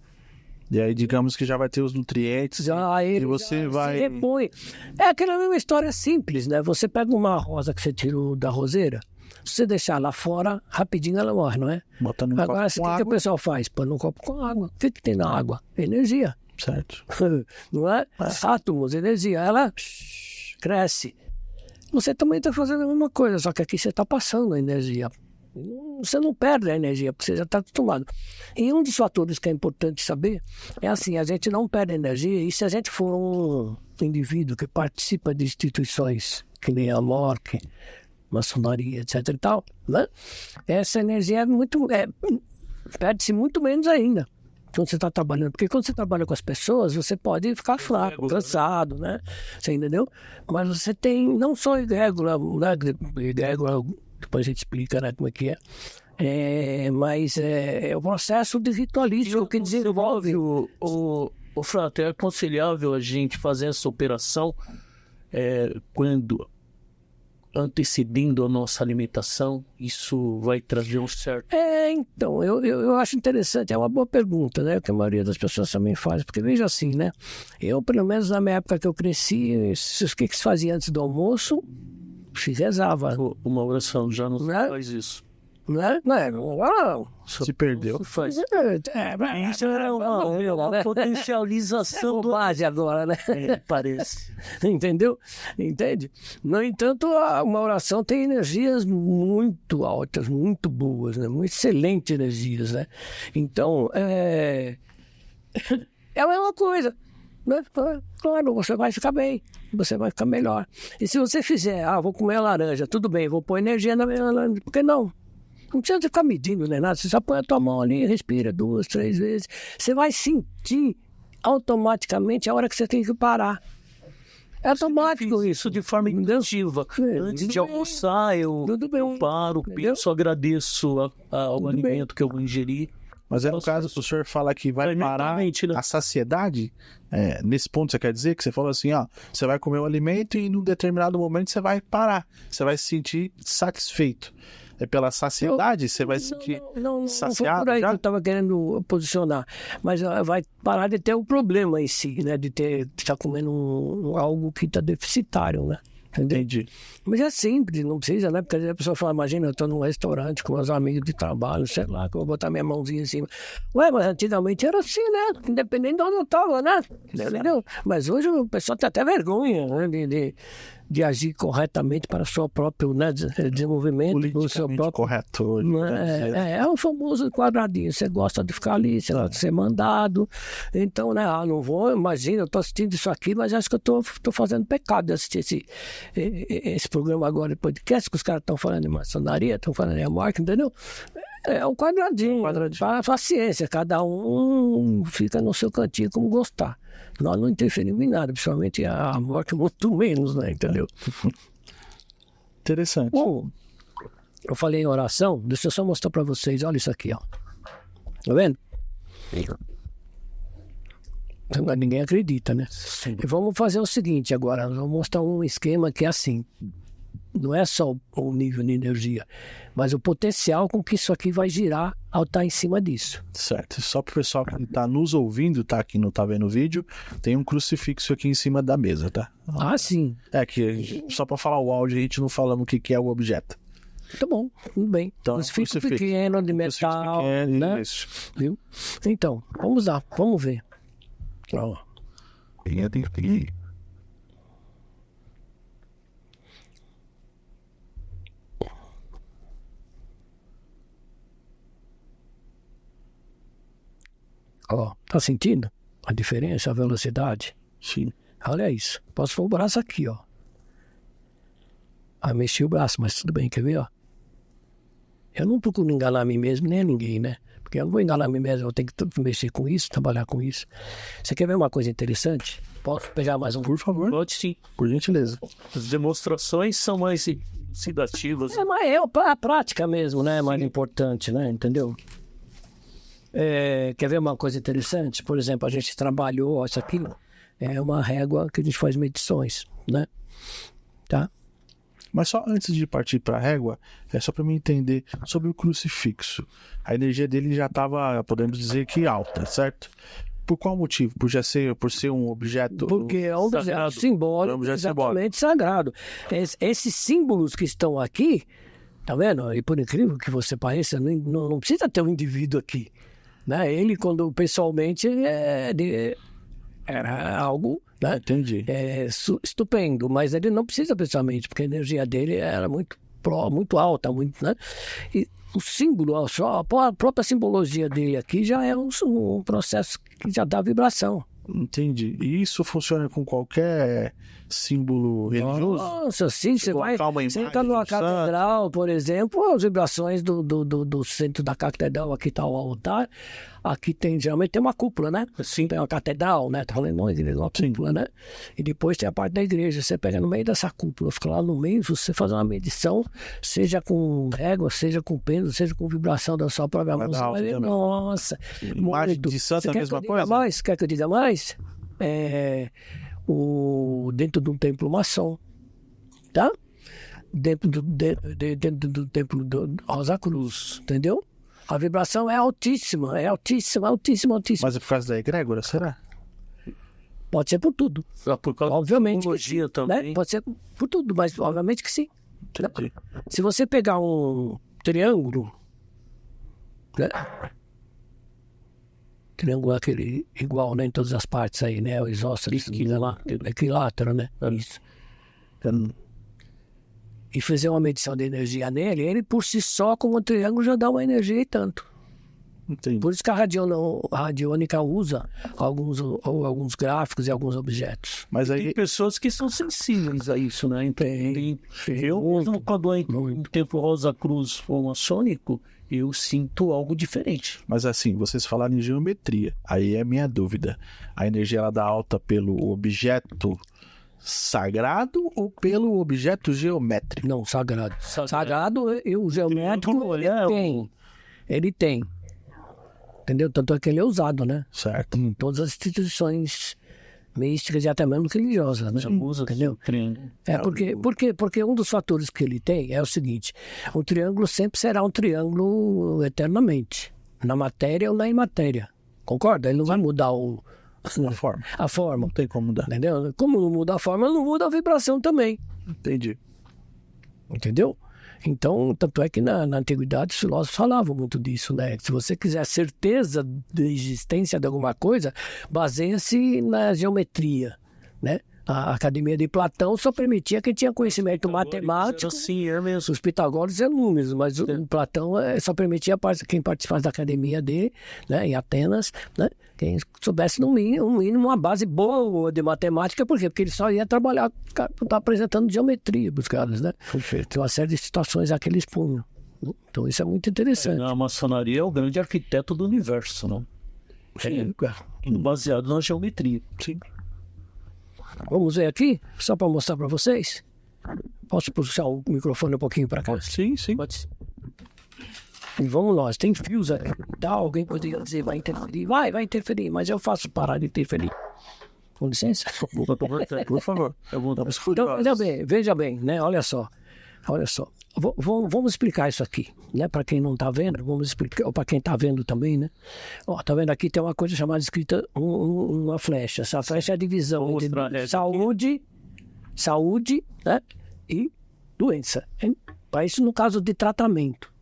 E aí, digamos que já vai ter os nutrientes e você vai...
Se repõe. É aquela mesma história simples, né? Você pega uma rosa que você tirou da roseira, se você deixar lá fora, rapidinho ela morre, não é?
Bota num
Agora,
copo com
o que
água.
o pessoal faz? Põe num copo com água. O que tem na água? Energia.
Certo.
Não é? Átomos, energia. Ela cresce. Você também está fazendo a mesma coisa, só que aqui você está passando a energia. Você não perde a energia, porque você já está acostumado. E um dos fatores que é importante saber é assim, a gente não perde energia, e se a gente for um indivíduo que participa de instituições, que nem a MORC, maçonaria, etc e tal, né? Essa energia perde-se muito menos ainda quando você está trabalhando, porque quando você trabalha com as pessoas, você pode ficar fraco, cansado, né? Você entendeu? Mas você tem não só egrégora, né? Egrégora, depois a gente explica, né, como é que é. Mas é o processo de ritualismo que desenvolve.
O Frater, é aconselhável a gente fazer essa operação quando antecedendo a nossa alimentação, isso vai trazer um certo...
Então, eu acho interessante, é uma boa pergunta, né, que a maioria das pessoas também faz, porque veja assim, né, eu, pelo menos na minha época que eu cresci, o que se fazia antes do almoço? Se rezava.
Uma oração já não faz isso.
Né?
Se perdeu.
Isso era uma potencialização do
base agora, né?
parece.
Entendeu? Entende? No entanto, uma oração tem energias muito altas, muito boas, né? Muito excelentes energias, né? Então, é a mesma coisa. Né? Claro, você vai ficar bem, você vai ficar melhor. E se você fizer, vou comer a laranja, tudo bem, vou pôr energia na minha laranja, por que não? Não precisa ficar medindo nem nada, você só põe a tua mão ali, respira 2, 3 vezes. Você vai sentir automaticamente a hora que você tem que parar. É automático isso.
De forma intuitiva. Antes de almoçar, eu paro, penso, agradeço ao alimento que eu vou ingerir.
Mas no caso, o senhor fala que vai parar a saciedade, nesse ponto você quer dizer que você falou assim, você vai comer o alimento e em um determinado momento você vai parar, você vai se sentir satisfeito. É pela saciedade, você vai se sentir saciado.
Não foi por aí que eu estava querendo posicionar, mas vai parar de ter o problema em si, né, de estar comendo algo que está deficitário, né?
Entendi.
Mas é simples, não precisa, né? Porque a pessoa fala, imagina, eu estou num restaurante com meus amigos de trabalho, sei lá, que eu vou botar minha mãozinha em cima. Ué, mas antigamente era assim, né? Independente de onde eu estava, né? Entendeu? Mas hoje o pessoal tem até vergonha, né? De agir corretamente para o seu próprio, né, desenvolvimento. Do seu próprio...
correto.
É o famoso quadradinho. Você gosta de ficar ali, sei lá, de ser mandado. Então, né, não vou, imagina, eu estou assistindo isso aqui, mas acho que eu estou fazendo pecado de assistir esse programa agora de podcast, que os caras estão falando de maçonaria, estão falando de marca, entendeu? É um quadradinho. Paciência, cada um fica no seu cantinho como gostar. Nós não interferimos em nada, principalmente a morte muito menos, né? Entendeu?
Interessante.
Bom, eu falei em oração, deixa eu só mostrar para vocês, olha isso aqui, ó. Tá vendo? Ninguém acredita, né? Sim. E vamos fazer o seguinte agora, vamos mostrar um esquema que é assim. Não é só o nível de energia, mas o potencial com que isso aqui vai girar ao estar em cima disso.
Certo. Só para o pessoal que está nos ouvindo, tá aqui, não está vendo o vídeo, tem um crucifixo aqui em cima da mesa, tá?
Sim.
É que só para falar o áudio a gente não falamos o que é o objeto.
Tá bom, tudo bem.
Então,
crucifixo pequeno, de metal,
pequeno,
né?
Isso.
Viu? Então, vamos lá, vamos ver. Ó. Ó, tá sentindo a diferença, a velocidade?
Sim.
Olha isso. Posso pôr o braço aqui, ó. Mexi o braço, mas tudo bem, quer ver, ó? Eu não procuro enganar a mim mesmo, nem a ninguém, né? Porque eu não vou enganar a mim mesmo, eu tenho que mexer com isso, trabalhar com isso. Você quer ver uma coisa interessante? Posso pegar mais um?
Por favor.
Pode sim.
Por gentileza.
As demonstrações são mais sedativas.
Mas a prática mesmo, né? É mais importante, né? Entendeu? Quer ver uma coisa interessante? Por exemplo, a gente trabalhou, ó, isso aqui é uma régua que a gente faz medições, né? Tá?
Mas só antes de partir para a régua, é só para mim entender sobre o crucifixo. A energia dele já estava, podemos dizer que alta, certo? Por qual motivo? Por ser um objeto
Porque é um objeto simbólico, exatamente sagrado. Esses símbolos que estão aqui, tá vendo? E por incrível que você pareça, não precisa ter um indivíduo aqui. Né? Ele, quando pessoalmente, era algo, né?
Entendi.
Estupendo, mas ele não precisa pessoalmente, porque a energia dele era muito alta, muito, né? E o símbolo, a própria simbologia dele aqui já é um processo que já dá vibração.
Entendi. E isso funciona com qualquer símbolo religioso?
Nossa, sim, você entra numa catedral, por exemplo, as vibrações do centro da catedral, aqui está o altar, aqui geralmente tem uma cúpula, né? Sim, tem uma catedral, né? Tá falando uma igreja, uma cúpula, né? E depois tem a parte da igreja, você pega no meio dessa cúpula, fica lá no meio, você faz uma medição, seja com régua, seja com pêndulo, seja com vibração da sua própria mão, você vai ver, nossa.
Imagem de santo é a mesma coisa?
Quer que eu diga mais? Dentro de um templo maçom, tá? Dentro do templo do Rosa Cruz, entendeu? A vibração é altíssima, altíssima.
Mas é por causa da egrégora, será?
Pode ser por tudo.
Por causa
obviamente
da tecnologia também.
Né? Pode ser por tudo, mas obviamente que sim.
Entendi.
Se você pegar um triângulo, né? Triângulo é aquele igual, né, em todas as partes aí, né? O isósceles, equilátero, né? Isso. Então, e fazer uma medição de energia nele, ele por si só, como um triângulo, já dá uma energia e tanto.
Entendi.
Por isso que a radiônica usa alguns gráficos e alguns objetos.
Mas
Tem
aí,
pessoas que são sensíveis a isso, né? Eu mesmo, quando em tempo Rosa Cruz ou maçônico, eu sinto algo diferente.
mas assim, vocês falaram em geometria. Aí é a minha dúvida. A energia ela dá alta pelo objeto sagrado ou pelo objeto geométrico?
Não, sagrado. Sagrado e o geométrico,
Triângulo,
ele tem. Entendeu? Tanto é que ele é usado, né?
Certo.
Em todas as instituições místicas e até mesmo religiosas, né?
Usa
Entendeu?
triângulo.
Porque um dos fatores que ele tem é o seguinte: um triângulo sempre será um triângulo eternamente, na matéria ou na imatéria. Concorda? Ele não vai mudar
A forma.
a forma,
Não tem como mudar.
entendeu? Como não muda a forma, não muda a vibração também,
Entendi.
entendeu? Então, tanto é que na antiguidade os filósofos falavam muito disso, né? Se você quiser certeza da existência de alguma coisa, baseia-se na geometria, né? A academia de Platão só permitia quem tinha conhecimento matemático.
Sim, é mesmo.
Os Pitagóras e Números, mas o Platão só permitia quem participasse da academia dele, né, em Atenas, né, quem soubesse no mínimo uma base boa de matemática. Por quê? Porque ele só ia trabalhar, tá apresentando geometria para os caras, né? Tem uma série de situações a que eles punham. Então isso é muito interessante.
A maçonaria é o grande arquiteto do universo, não?
Sim.
Tudo baseado na geometria.
Sim.
Vamos ver aqui, só para mostrar para vocês. Posso puxar o microfone um pouquinho para cá?
Sim, sim.
Pode ser. E vamos nós, tem fios aqui. Tá, alguém poderia dizer, vai interferir? Vai interferir, mas eu faço parar de interferir. Com licença?
Por favor.
Eu vou dar
Então, veja bem, né? Olha só. Vamos explicar isso aqui, né? Para quem não está vendo, vamos explicar, ou para quem está vendo também, né? Ó, tá vendo aqui tem uma coisa chamada escrita uma flecha. Essa flecha é a divisão entre saúde, né? E doença. Para isso no caso de tratamento.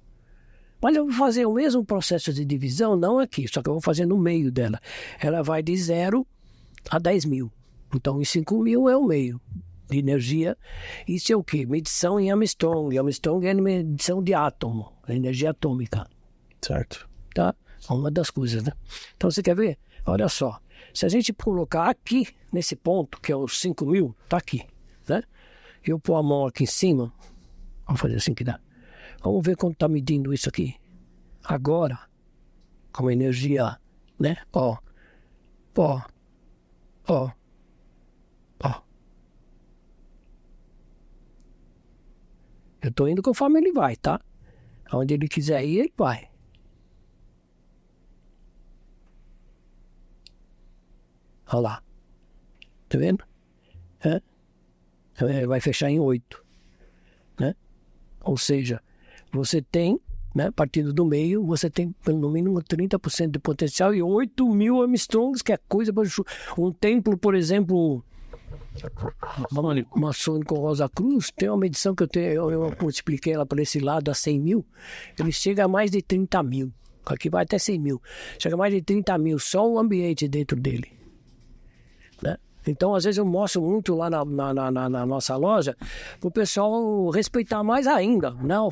Mas eu vou fazer o mesmo processo de divisão, não aqui, só que eu vou fazer no meio dela. Ela vai de 0 a 10 mil. Então, em 5 mil é o meio de energia. Isso é o quê? Medição em Armstrong. Armstrong é medição de átomo, a energia atômica.
Certo.
Tá? Uma das coisas, né? Então, você quer ver? Olha só. Se a gente colocar aqui, nesse ponto, que é os 5 mil, tá aqui, né? Eu pôr a mão aqui em cima, vamos fazer assim que dá. Vamos ver quanto está medindo isso aqui. Agora, com energia, né? Ó. Eu estou indo conforme ele vai, tá? Aonde ele quiser ir, ele vai. Olha lá. Tá vendo? Ele vai fechar em 8. Né? Ou seja, você tem, né, partindo do meio, você tem pelo mínimo 30% de potencial e 8 mil Armstrongs, que é coisa para um templo, por exemplo, maçônico Rosa Cruz, tem uma medição que eu multipliquei ela para esse lado a 100 mil, ele chega a mais de 30 mil. Aqui vai até 100 mil. Chega a mais de 30 mil, só o ambiente dentro dele. Né? Então, às vezes eu mostro muito lá na nossa loja para o pessoal respeitar mais ainda. Né? O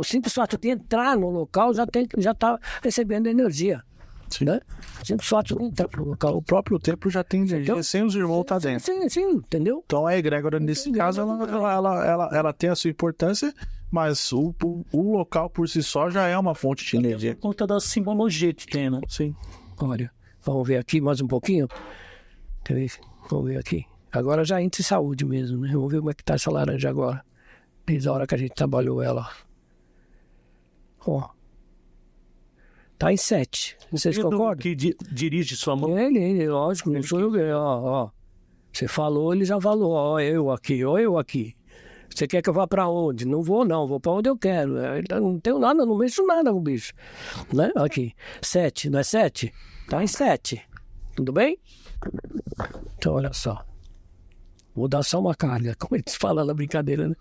simples fato de entrar no local já está recebendo energia.
Sim.
Né? O simples fato de entrar no local.
O próprio templo já tem energia
Então,
sem os irmãos estar dentro.
Sim, entendeu?
Então a egrégora, nesse caso, ela tem a sua importância, mas o local por si só já é uma fonte de energia.
Por conta da simbologia que tem, né?
Sim.
Olha, vamos ver aqui mais um pouquinho. Quer ver? Vamos ver aqui. Agora já entra em saúde mesmo, né? Vamos ver como é que tá essa laranja agora. Desde a hora que a gente trabalhou ela. Ó. Tá em 7. Vocês concordam?
Que dirige sua mão.
Ele, lógico, não sou eu. Ó. Você falou, ele já falou. Ó, eu aqui. Você quer que eu vá pra onde? Não vou pra onde eu quero. Eu não tenho nada, não mexo nada com o bicho. Né? Aqui. 7, não é 7? Tá em 7. Tudo bem? Então, olha só. Vou dar só uma carga, como eles falam na brincadeira, né?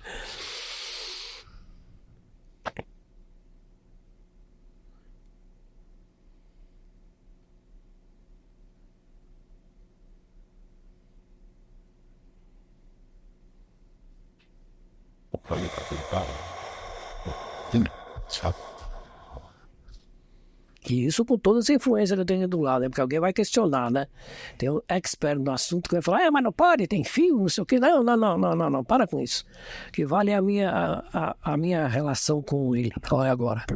E isso com todas as influências que eu tenho do lado, né? Porque alguém vai questionar, né? Tem um expert no assunto que vai falar, mas não pode, tem fio, não sei o quê. Não, para com isso. O que vale é a minha relação com ele. Qual é agora?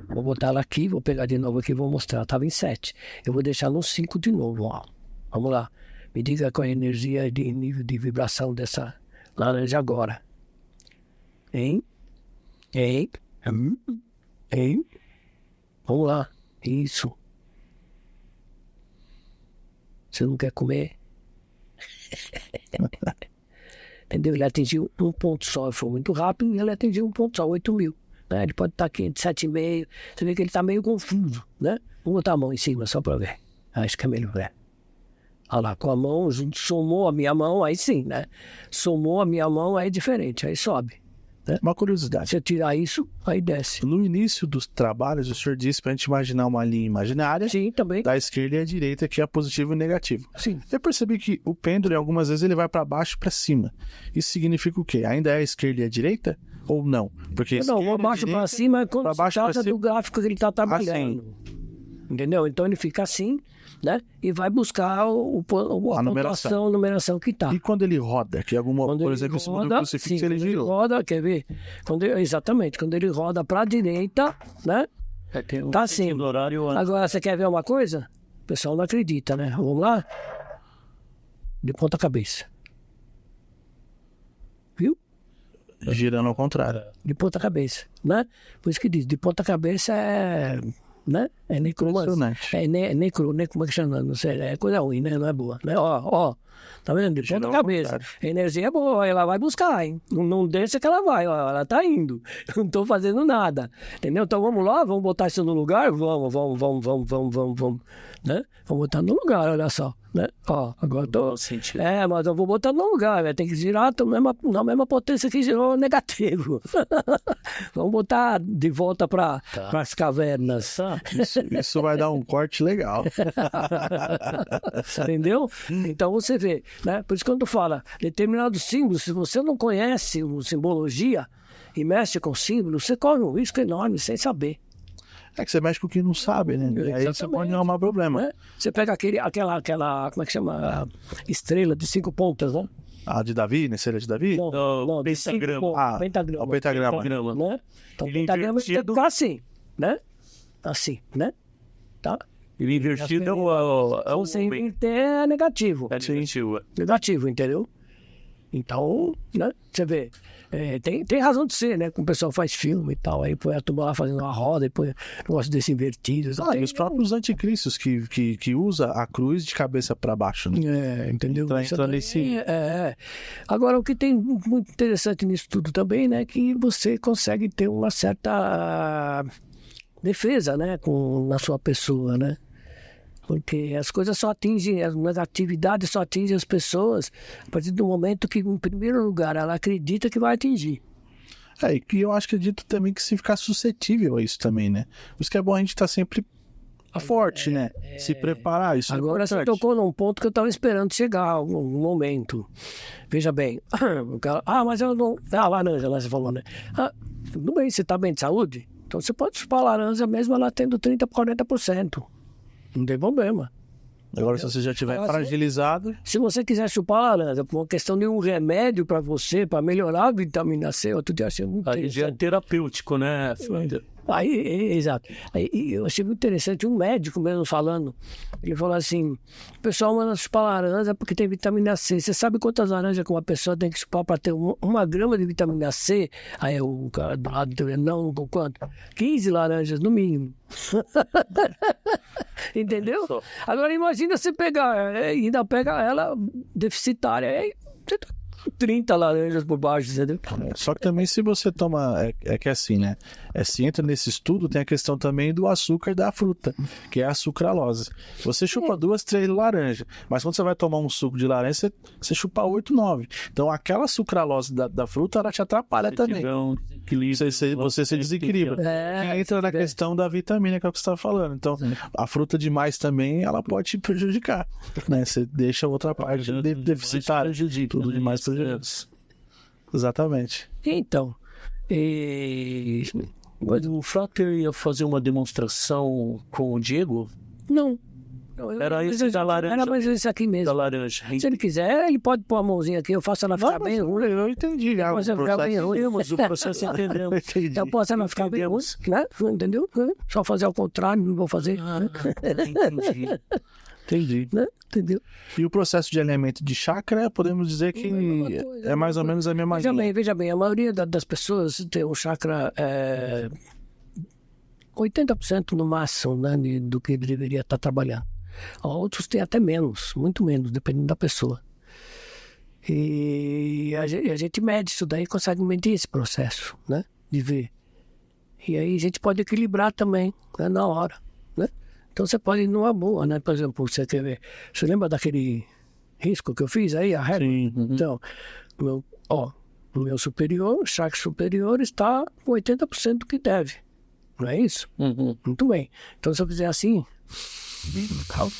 Vou botar ela aqui, vou pegar de novo aqui e vou mostrar. Estava em 7. Eu vou deixar no 5 de novo, ó. Vamos lá. Me diga qual é a energia de nível de vibração dessa laranja agora. Hein? Vamos lá. Isso. Você não quer comer? Entendeu? Ele atingiu um ponto só, foi muito rápido, e ele atingiu um ponto só, 8.000. Né? Ele pode estar aqui de 7,5. Você vê que ele está meio confuso, né? Vou botar a mão em cima só para ver. Acho que é melhor, né? Olha lá, com a mão, somou a minha mão, aí sim, né? Somou a minha mão, aí é diferente, aí sobe. Né?
Uma curiosidade.
Você tirar isso, aí desce.
No início dos trabalhos, o senhor disse pra gente imaginar uma linha imaginária.
Sim, também.
Da esquerda e a direita, que é positivo e negativo.
Sim.
Eu percebi que o pêndulo, algumas vezes, ele vai para baixo e para cima. Isso significa o quê? Ainda é a esquerda e a direita? Ou não? Porque
Não, vou baixo para cima é quando
pra
se
baixo,
trata
pra cima.
do gráfico que ele está trabalhando. Entendeu? Então ele fica assim, né? E vai buscar a
numeração.
numeração que está.
E quando ele roda, que alguma, por exemplo, em cima do crucifixo ele girou.
Roda, quer ver? Exatamente, quando ele roda para a direita, né? Tá assim. Agora, você quer ver uma coisa? O pessoal não acredita, né? Vamos lá? De ponta cabeça. Viu?
Girando ao contrário.
De ponta cabeça, né? Por isso que diz, de ponta cabeça é... Né? É necromancia. Como é que chama? Não sei, é coisa ruim, né? Não é boa. Né? Ó, tá vendo? De ponta cabeça. A energia é boa, ela vai buscar, hein? Não deixa que ela vai, ó, ela tá indo. Eu não tô fazendo nada. Entendeu? Então vamos lá, vamos botar isso no lugar? Vamos. Né? Vamos botar no lugar, olha só. Né? Ó, agora eu tô. Mas eu vou botar no lugar, vai ter que girar na mesma potência que girou negativo. Vamos botar de volta para as cavernas.
Isso vai dar um corte legal.
Entendeu? Então você vê, né? Por isso quando fala determinados símbolos, se você não conhece simbologia e mexe com símbolos, você corre um risco enorme sem saber.
É que você mexe com o que não sabe, né? E aí você pode arrumar problema.
Né? Você pega aquela, como é que chama? Estrela de 5 pontas, né?
A de Davi, né? Estrela de Davi?
Não, de pentagrama.
Pentagrama. O pentagrama.
Né? Então o pentagrama tem que ficar assim, né? Assim, né? Tá?
Ele invertido é o...
Você inverter é negativo.
É negativo.
Negativo, entendeu? Então, né? Você vê, tem razão de ser, né? Como o pessoal faz filme e tal, aí põe a turma lá fazendo uma roda e põe um negócio desse invertido.
E os próprios anticristos que usa a cruz de cabeça para baixo, né?
Entendeu?
Entra nesse...
Agora, o que tem muito interessante nisso tudo também, né? Que você consegue ter uma certa defesa, né? Na sua pessoa, né? Porque as coisas só atingem, as negatividades só atingem as pessoas a partir do momento que, em primeiro lugar, ela acredita que vai atingir.
E que eu acredito também que se ficar suscetível a isso também, né? Por isso que é bom a gente estar sempre forte, né? Se preparar, isso
agora você tocou num ponto que eu estava esperando chegar, algum momento. Veja bem, mas eu não... laranja, lá você falou, né? Tudo bem, você está bem de saúde? Então você pode chupar a laranja mesmo ela tendo 30% por 40%. Não tem problema.
Agora, se você já estiver fragilizado...
Se você quiser chupar laranja por uma questão de um remédio para você, para melhorar a vitamina C, outro dia achei muito interessante.
É terapêutico, né?
Exato. Aí, eu achei muito interessante, um médico mesmo falando. Ele falou assim, o pessoal manda chupar laranja porque tem vitamina C. Você sabe quantas laranjas que uma pessoa tem que chupar para ter 1 grama de vitamina C? Aí o cara do lado dele, não, quanto? 15 laranjas no mínimo. Entendeu? Agora imagina você pegar, ainda pega ela deficitária, aí você tá 30 laranjas por baixo, entendeu?
Só que também se você toma, é que é assim, né? Se entra nesse estudo, tem a questão também do açúcar da fruta, que é a sucralose. Você chupa 2, 3 laranjas, mas quando você vai tomar um suco de laranja, você chupa 8, 9. Então aquela sucralose da fruta, ela te atrapalha também. Você se desequilibra. E entra na questão da vitamina, que é o que você está falando. Então, a fruta demais também, ela pode te prejudicar, né? Você deixa outra parte deficitária. Tudo demais prejudica. Exatamente.
Então,
Mas o Frater ia fazer uma demonstração com o Diego?
não.
Era esse da laranja.
Era mais esse aqui
Da
mesmo.
laranja.
Se ele quiser, ele pode pôr a mãozinha aqui, eu faço ela ficar bem ruim.
Eu entendi já.
Mas eu ficar bem ruim.
Mas o processo entendemos.
Entendi.
Eu posso ela ficar bem ruim, né? Entendeu? Só fazer ao contrário, não vou fazer.
Entendi.
Né? Entendeu?
E o processo de alinhamento de chakra, podemos dizer que é mais ou menos a mesma
Veja bem, a maioria das pessoas tem um chakra 80% no máximo, né, do que ele deveria estar trabalhando. Outros têm até menos, muito menos, dependendo da pessoa. E a gente mede isso daí, consegue medir esse processo, né, de ver. E aí a gente pode equilibrar também, né, na hora, né? Então você pode ir numa boa, né? Por exemplo, você quer ver, você lembra daquele risco que eu fiz aí, a régua?
Sim.
Então, o meu superior, o chakra superior está com 80% do que deve. Não é isso? Muito bem. Então, se eu fizer assim... Calma.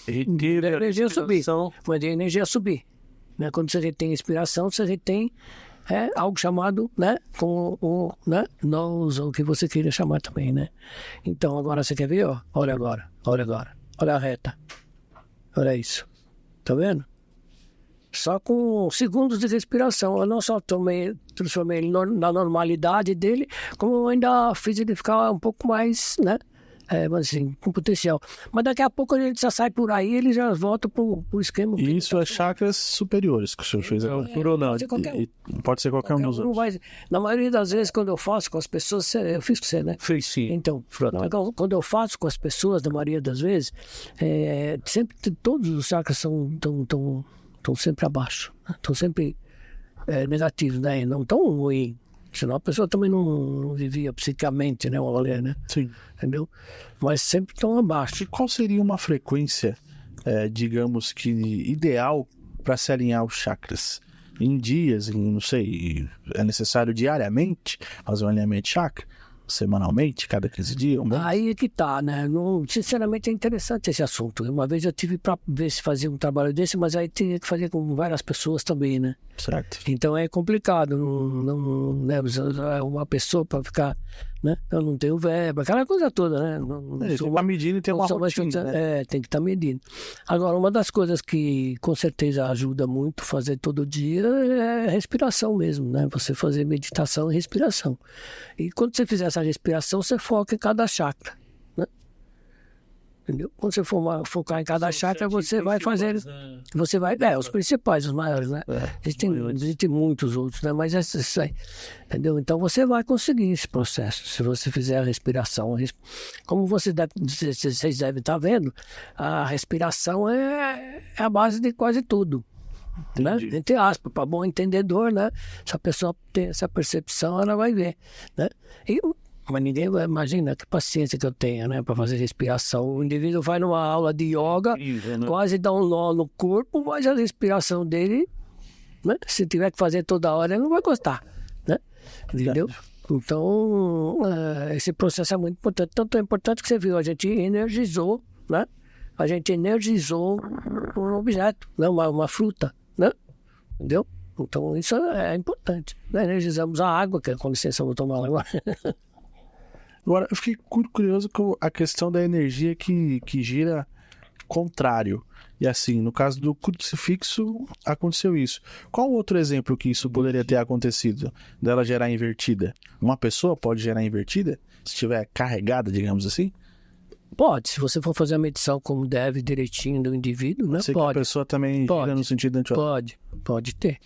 A energia subir. Mas a energia subir. Né? Quando você tem inspiração, você tem algo chamado, né? Com o nose, ou o que você queira chamar também, né? Então, agora você quer ver? Ó? Olha agora. Olha a reta. Olha isso. Tá vendo? Só com segundos de respiração. Eu não só transformei ele na normalidade dele, como eu ainda fiz ele ficar um pouco mais, né? Assim, com potencial. Mas daqui a pouco a gente já sai por aí, ele já volta pro esquema.
Isso é chakras superiores que o senhor fez agora. Pode ser qualquer um dos outros.
Na maioria das vezes, quando eu faço com as pessoas, eu fiz com você, né?
Fez sim.
Então, quando eu faço com as pessoas, na maioria das vezes, sempre todos os chakras estão sempre abaixo. Estão sempre negativos, né? Não tão ruim. Senão a pessoa também não vivia psicamente, né? Né?
Sim.
Entendeu? Mas sempre estão abaixo.
E qual seria uma frequência, digamos que, ideal para se alinhar os chakras? Em dias, não sei, é necessário diariamente fazer um alinhamento de chakra? Semanalmente, cada 15 dias?
Aí é que tá, né? Sinceramente é interessante esse assunto. Uma vez eu tive para ver se fazia um trabalho desse, mas aí tinha que fazer com várias pessoas também, né?
Certo.
Então é complicado. Né? Uma pessoa para ficar, né? Eu não tenho verba, aquela coisa toda, né?
Uma medida e tem uma rotina, né?
Tem que estar medindo. Agora, uma das coisas que com certeza ajuda muito fazer todo dia é respiração mesmo, né? Você fazer meditação e respiração. E quando você fizer essa respiração, você foca em cada chakra, né? Entendeu? Quando você focar em cada chakra, você vai fazer... Você vai... os principais, os maiores, né? Existem muitos outros, né? Mas esses aí, entendeu? Então você vai conseguir esse processo, se você fizer a respiração. Como vocês devem estar vendo, a respiração é a base de quase tudo. Né? Entre aspas, para bom entendedor, né? Se a pessoa tem essa percepção, ela vai ver, né? Mas ninguém imagina que paciência que eu tenho, né? Para fazer respiração. O indivíduo vai numa aula de yoga, quase dá um nó no corpo, mas a respiração dele, né? Se tiver que fazer toda hora, ele não vai gostar, né? Entendeu? Então, esse processo é muito importante. Tanto é importante que você viu, a gente energizou, né? A gente energizou um objeto, né? Uma fruta, né? Entendeu? Então, isso é importante. Né? Energizamos a água, que com licença eu vou tomar agora.
Agora, eu fiquei curioso com a questão da energia que gira contrário. E assim, no caso do crucifixo, aconteceu isso. Qual outro exemplo que isso poderia ter acontecido? Dela gerar invertida? Uma pessoa pode gerar invertida? Se estiver carregada, digamos assim?
Pode, se você for fazer a medição como deve, direitinho do indivíduo, né?
Pode. Que a pessoa também gira no sentido
anti-óbvio. Pode ter.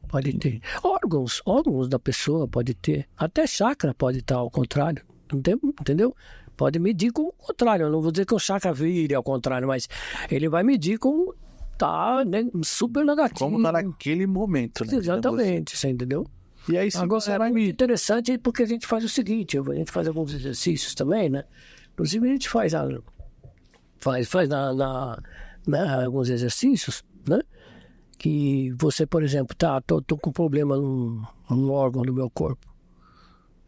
Pode ter. Órgãos da pessoa pode ter. Até chakra pode estar ao contrário. Entendeu? Pode medir com o contrário. Eu não vou dizer que o chakra vire ao contrário, mas ele vai medir como tá, né, super negativo.
Como tá naquele momento, né?
Exatamente, você entendeu?
E aí,
agora é muito interessante porque a gente faz o seguinte, a gente faz alguns exercícios também, né? Inclusive a gente faz alguns exercícios, né? Que você, por exemplo, tô com problema num órgão do meu corpo.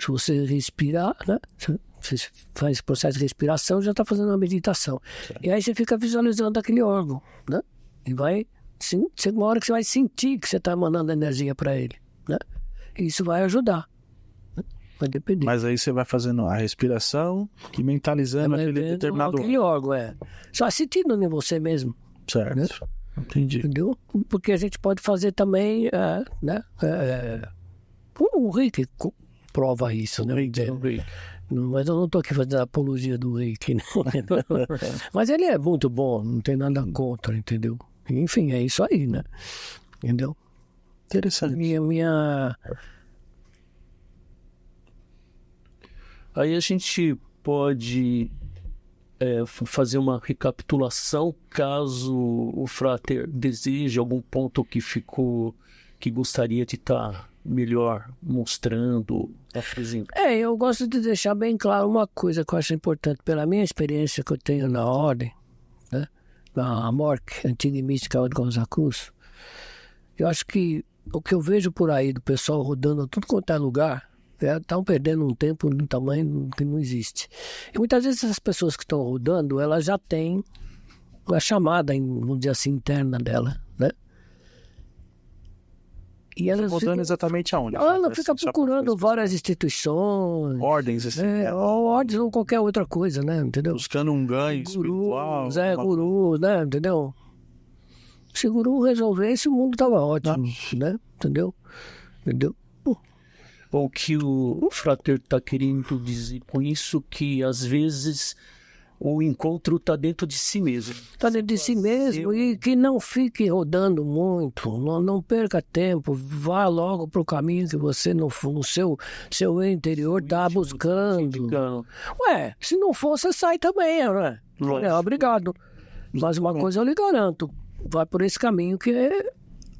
Se você respirar, né? Você faz esse processo de respiração, já está fazendo uma meditação. E aí você fica visualizando aquele órgão, né? E vai, chega uma hora que você vai sentir que você está mandando energia para ele, né? E isso vai ajudar. Né? Vai depender.
Mas aí você vai fazendo a respiração e mentalizando aquele determinado
aquele órgão, Só sentindo em você mesmo.
Certo.
Né?
Entendi.
Entendeu? Porque a gente pode fazer também, né? O Reiki prova isso, né? Mas eu não estou aqui fazendo a apologia do Reiki, né? Mas ele é muito bom, não tem nada contra, entendeu? Enfim, é isso aí, né? Entendeu?
Interessante.
Aí a gente pode fazer uma recapitulação, caso o Frater deseje algum ponto que ficou, que gostaria de estar melhor mostrando, apresentando.
Eu gosto de deixar bem claro uma coisa que eu acho importante, pela minha experiência que eu tenho na ordem, né? Na MORC, Antiga e Mística Ordem Rosa Cruz. Eu acho que o que eu vejo por aí do pessoal rodando tudo quanto é lugar, estão perdendo um tempo no tamanho que não existe. E muitas vezes essas pessoas que estão rodando, elas já têm a chamada, vamos dizer assim, interna dela, né? E elas
rodando exatamente aonde?
Ela fica procurando várias instituições.
Ordens, assim.
Ordens ou qualquer outra coisa, né? Entendeu?
Buscando um ganho espiritual.
Guru, né? Entendeu? Se o guru resolvesse, o mundo tava ótimo, né? Entendeu?
O que o Frater está querendo dizer com isso, que às vezes o encontro está dentro de si mesmo.
Está dentro de si mesmo e que não fique rodando muito, não perca tempo, vá logo para o caminho que você no seu interior está buscando. Se não for, você sai também, né? Obrigado. Mas uma coisa eu lhe garanto, vai por esse caminho que é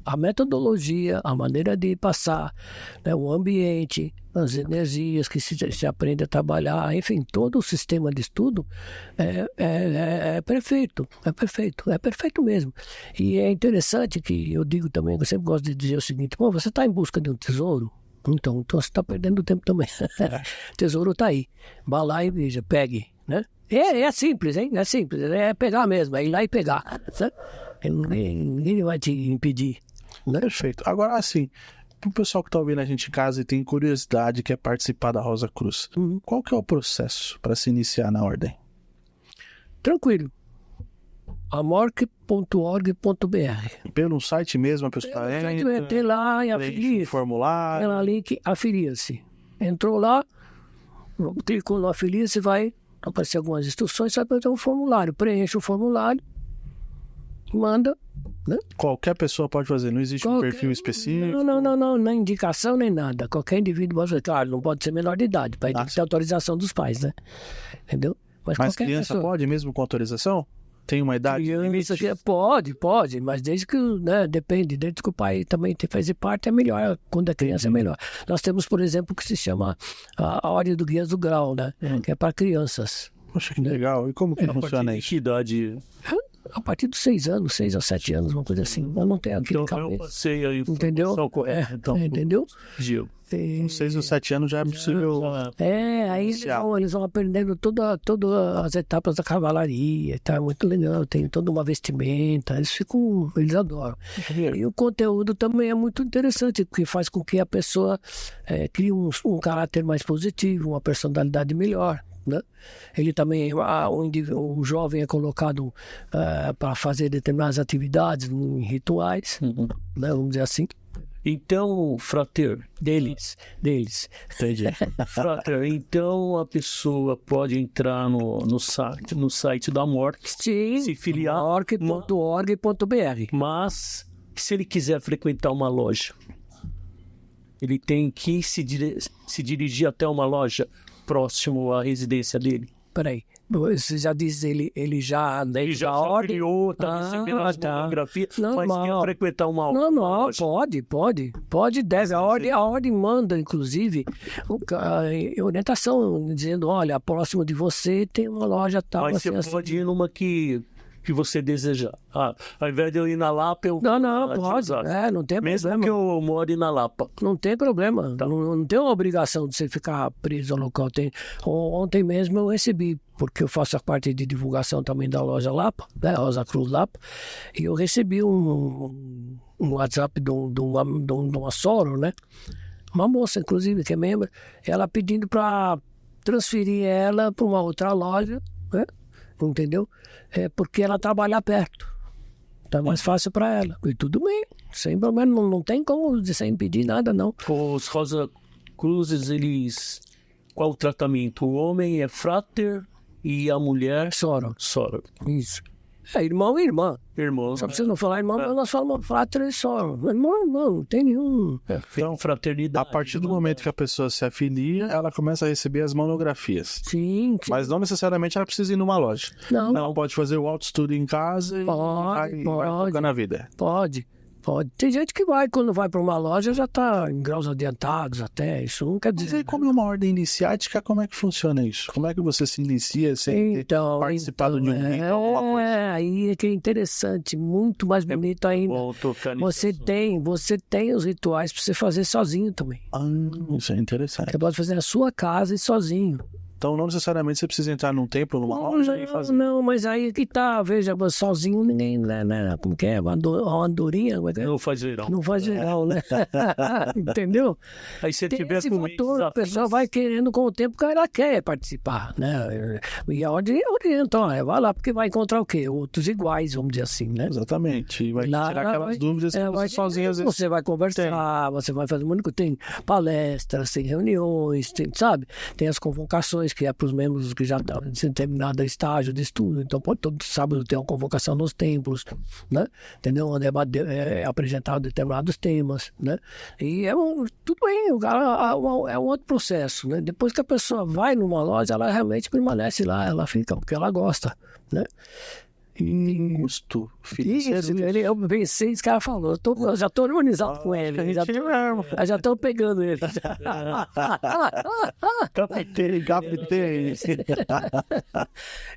a metodologia, a maneira de passar, né, o ambiente, as energias que se aprende a trabalhar, enfim, todo o sistema de estudo é perfeito, é perfeito mesmo. E é interessante que eu digo também, eu sempre gosto de dizer o seguinte: você está em busca de um tesouro? Então você está perdendo tempo também. O tesouro está aí, vá lá e veja, pegue, né? É simples, hein? É simples, é pegar mesmo, é ir lá e pegar, né? Ninguém vai te impedir. Né?
Perfeito. Agora, assim, pro pessoal que tá ouvindo a gente em casa e tem curiosidade, quer participar da Rosa Cruz, qual que é o processo para se iniciar na ordem?
Tranquilo. amorc.org.br.
Pelo site mesmo, a pessoa
tem lá e afilia-se.
Formulário.
Tem lá link, afilia-se. Entrou lá, clicou no afilia-se, vai aparecer algumas instruções, vai ter um formulário. Preenche o formulário, manda, né?
Qualquer pessoa pode fazer, não existe um perfil específico?
Não, nem indicação nem nada. Qualquer indivíduo pode fazer. Claro, não pode ser menor de idade, para ter autorização dos pais, né? Entendeu?
Mas criança pessoa pode mesmo com autorização? Tem uma idade?
Pode, mas desde que, né, depende, desde que o pai também faz parte, é melhor, quando a criança é melhor. Nós temos, por exemplo, o que se chama a Ordem do Guias do Grau, né? Que é para crianças.
Poxa, que legal. E como que funciona isso?
Que idade?
A partir dos 6 anos, 6 a 7 anos, uma coisa assim. Eu não tenho aquele cabeça.
Eu passei a informação
entendeu?
correta. Então,
entendeu?
Gil.
Com 6 ou 7 anos já é possível.
Aí eles vão aprendendo todas as etapas da cavalaria, tá muito legal, tem toda uma vestimenta, eles adoram. E o conteúdo também é muito interessante, porque faz com que a pessoa crie um caráter mais positivo, uma personalidade melhor. Né? Ele também, o jovem é colocado para fazer determinadas atividades em rituais, né? Vamos dizer assim.
Então, Frater,
deles.
Entendi.
Frater, então a pessoa pode entrar no site da MORC, se filiar,
morc.org.br.
mas se ele quiser frequentar uma loja, ele tem que se dirigir até uma loja próximo à residência dele.
Peraí, você já diz ele já
criou, está recebendo as fotografias, mas quer frequentar uma loja.
Pode, deve. A ordem manda, inclusive, orientação, dizendo, olha, próximo de você tem uma loja tal.
Mas você pode ir numa que que você desejar. Ao invés de eu ir na Lapa, eu...
Não, pode. Não tem
Mesmo
problema.
que eu more na Lapa.
Não tem problema. Não tem uma obrigação de você ficar preso ao local. Ontem mesmo eu recebi, porque eu faço a parte de divulgação também da loja Lapa, né, Rosa Cruz Lapa, e eu recebi um WhatsApp de uma Soro, né? Uma moça, inclusive, que é membro, ela pedindo para transferir ela para uma outra loja, né? Entendeu? Porque ela trabalha perto. Então é mais fácil para ela. E tudo bem, sem problema, não tem como você impedir nada, não.
Os Rosa Cruzes, eles... Qual o tratamento? O homem é frater e a mulher...
Soro.
Soro.
Isso. Irmão e irmã.
Irmão.
Só pra você não falar irmão, nós falamos frater e soro. Irmão, não tem nenhum.
Então, fraternidade.
A partir do momento que a pessoa se afilia, ela começa a receber as monografias.
Sim.
Mas não necessariamente ela precisa ir numa loja.
Não.
Ela pode fazer o autoestudo em casa e vai tocando a vida.
Pode. Tem gente que vai, quando vai para uma loja, já está em graus adiantados até. Isso não quer
Mas
dizer.
aí, como é uma ordem iniciática, como é que funciona isso? Como é que você se inicia sem ter participado de um rito, alguma coisa?
Aí é que é interessante, muito mais bonito ainda.
Bom,
Você tem os rituais para você fazer sozinho também.
Isso é interessante.
Você pode fazer na sua casa e sozinho.
Então, não necessariamente você precisa entrar num templo, numa loja e fazer.
Não, mas aí que tá, veja, sozinho ninguém, né? Como que é? Uma andorinha?
Não faz verão.
Não faz verão, né? Entendeu?
Aí se
Tem
tiver
esse
com
fator, a pessoa vai querendo com o tempo que ela quer participar, né? E a ordem orienta, vai lá, porque vai encontrar o quê? Outros iguais, vamos dizer assim, né?
Exatamente. E vai
Lá
tirar aquelas dúvidas que você sozinho às vezes...
Você vai conversar, você vai fazer muito, tem palestras, tem reuniões, sabe? Tem as convocações que é para os membros que já estão em determinado estágio de estudo. Então, todo sábado tem uma convocação nos templos, né? Entendeu? Onde é apresentado determinados temas, né? E tudo bem, o cara é um outro processo, né? Depois que a pessoa vai numa loja, ela realmente permanece lá, ela fica porque ela gosta, né?
E custo financeiro.
Eu pensei, esse cara falou, eu já estou harmonizado com ele. Já estou pegando ele.
Captei.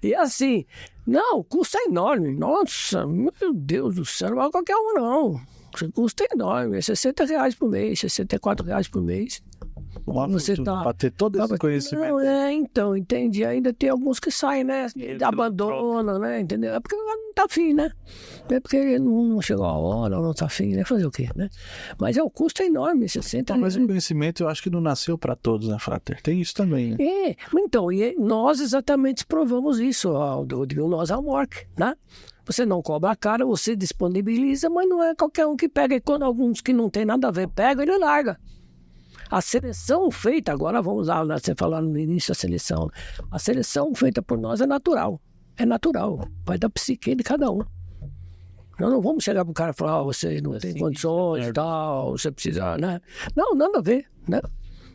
E assim, não, o custo é enorme. Nossa, meu Deus do céu, não é qualquer um, não. O custo é enorme, é R$60 por mês, R$64 por mês. Você tá
para ter todo esse conhecimento.
Não, então, entendi. Ainda tem alguns que saem, né? Abandonam, né? Entendeu? É porque não tá afim, né? É porque não chegou a hora, não tá afim, né? Fazer o quê, né? Mas o custo é enorme, 60
Mas o conhecimento eu acho que não nasceu para todos, né, Frater? Tem isso também, né?
Então, e nós exatamente provamos isso, do Nós Work, né? Você não cobra a cara, você disponibiliza, mas não é qualquer um que pega. E quando alguns que não tem nada a ver pega, ele larga. A seleção feita, agora vamos lá, você falou no início da seleção, a seleção feita por nós é natural, vai da psique de cada um. Nós não vamos chegar para o cara e falar, você não tem condições e tal, você precisa, né? Não, nada a ver, né?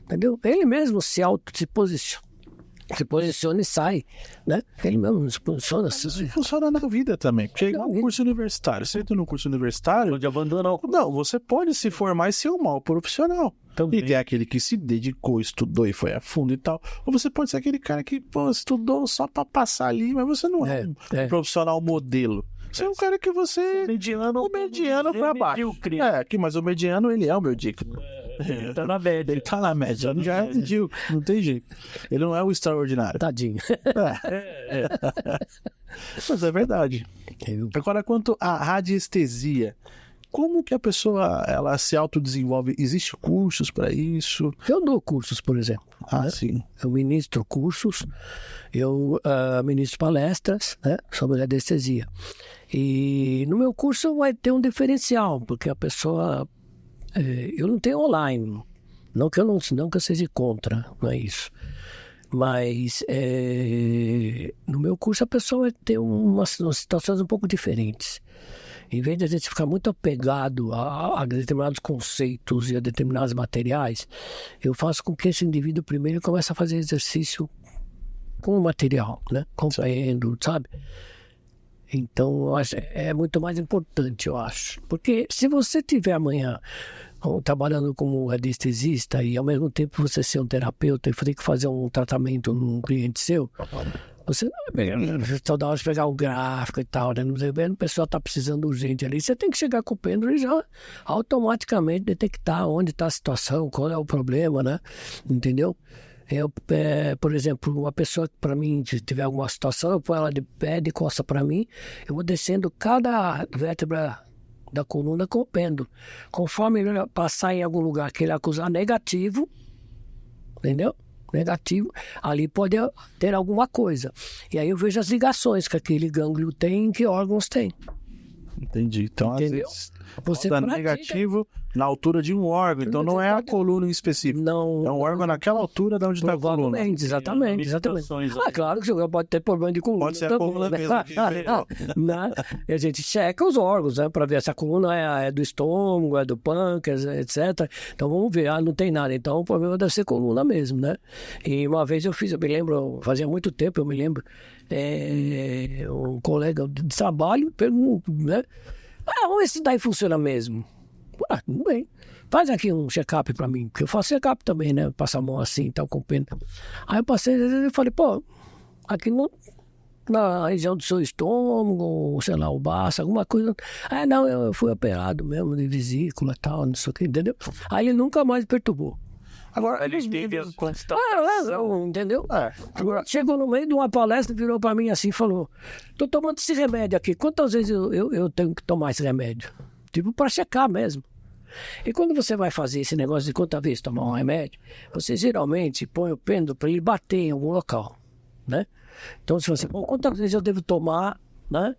Entendeu? Ele mesmo se posiciona e sai, né? Ele mesmo se posiciona.
Isso funciona na vida também, porque é igual um curso universitário. Você entra no curso universitário...
Pode abandonar.
Não, você pode se formar e ser um mau profissional.
Também.
E tem aquele que se dedicou, estudou e foi a fundo e tal. Ou você pode ser aquele cara que estudou só para passar ali, mas você não é um profissional modelo. Você é um cara que você... O mediano pra baixo. Mas o mediano, ele é o medíocre.
Ele tá na média.
Ele tá na média. Ele já é medíocre, não tem jeito. Ele não é o extraordinário.
Tadinho.
Mas é verdade. Agora, quanto à radiestesia, como que a pessoa ela se autodesenvolve? Existem cursos para isso?
Eu dou cursos, por exemplo.
Né? Sim.
Eu ministro cursos, eu ministro palestras, né, sobre radiestesia. E no meu curso vai ter um diferencial, porque a pessoa... eu não tenho online, não que eu seja contra, não é isso. Mas no meu curso a pessoa vai ter umas situações um pouco diferentes. Em vez de a gente ficar muito apegado a determinados conceitos e a determinados materiais, eu faço com que esse indivíduo primeiro comece a fazer exercício com o material, né? Compreendo, sabe? Então, eu acho, é muito mais importante, eu acho. Porque se você tiver amanhã trabalhando como radiestesista e ao mesmo tempo você ser um terapeuta e ter que fazer um tratamento num cliente seu, Você toda hora pegar o gráfico e tal, né? O pessoal está precisando urgente ali. Você tem que chegar com o pêndulo e já automaticamente detectar onde está a situação, qual é o problema, né? Entendeu? Por exemplo, uma pessoa que para mim, se tiver alguma situação, eu ponho ela de pé, de costa para mim, eu vou descendo cada vértebra da coluna com o pêndulo. Conforme ele passar em algum lugar que ele acusar negativo, entendeu? Negativo, ali pode ter alguma coisa. E aí eu vejo as ligações que aquele gânglio tem e que órgãos tem.
Entendi. Então,
Entendeu?
às vezes,
Você
tá
pratica.
negativo na altura de um órgão. Então, não é a coluna em específico.
Não.
É um órgão naquela altura de onde está a coluna.
Provavelmente, exatamente. Ah, claro que o jogador pode ter problema de coluna.
Pode ser a
também,
coluna
né?
mesmo.
Né? E a gente checa os órgãos, né? Para ver se a coluna é do estômago, é do pâncreas, etc. Então vamos ver, não tem nada. Então o problema deve ser coluna mesmo, né? E uma vez eu me lembro, fazia muito tempo, um colega de trabalho perguntou, né? Vamos ver se daí funciona mesmo. Tudo bem. Faz aqui um check-up pra mim, porque eu faço check-up também, né? Passa a mão assim, tal, com pena. Aí eu passei e falei, pô, aqui na região do seu estômago, sei lá, o baço, alguma coisa. Não, eu fui operado mesmo de vesícula e tal, não sei o que, entendeu? Aí ele nunca mais perturbou. Agora,
Eles têm
entendeu? Agora, chegou no meio de uma palestra, virou pra mim assim e falou: tô tomando esse remédio aqui, quantas vezes eu tenho que tomar esse remédio? Tipo, pra checar mesmo. E quando você vai fazer esse negócio de quantas vezes tomar um remédio, você geralmente põe o pêndulo para ele bater em algum local, né? Então, se você, quantas vezes eu devo tomar, né,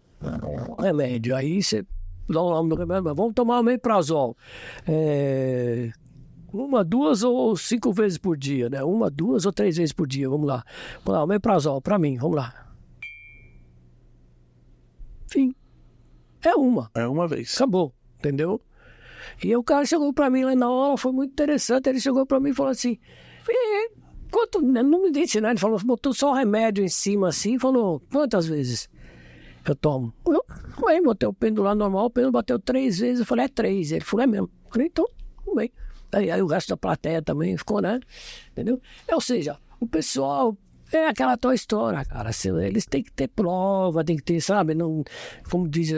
um remédio? Aí você dá o nome do remédio, vamos tomar o omeprazol. 1, 2 ou 5 vezes por dia, né? 1, 2 ou 3 vezes por dia, vamos lá. Vamos lá, omeprazol para mim, vamos lá. Enfim, é uma
vez.
Acabou, entendeu? E o cara chegou pra mim lá na hora, foi muito interessante. Ele chegou pra mim e falou assim: não me disse, né? Ele falou, botou só o remédio em cima assim, falou, quantas vezes eu tomo? Eu botei o pêndulo lá normal, o pêndulo bateu 3 vezes. Eu falei, 3. Ele falou, é mesmo. Eu falei, então, tudo bem. Aí o resto da plateia também ficou, né? Entendeu? Ou seja, o pessoal. É aquela tua história, cara. Eles têm que ter prova, tem que ter, sabe? Não,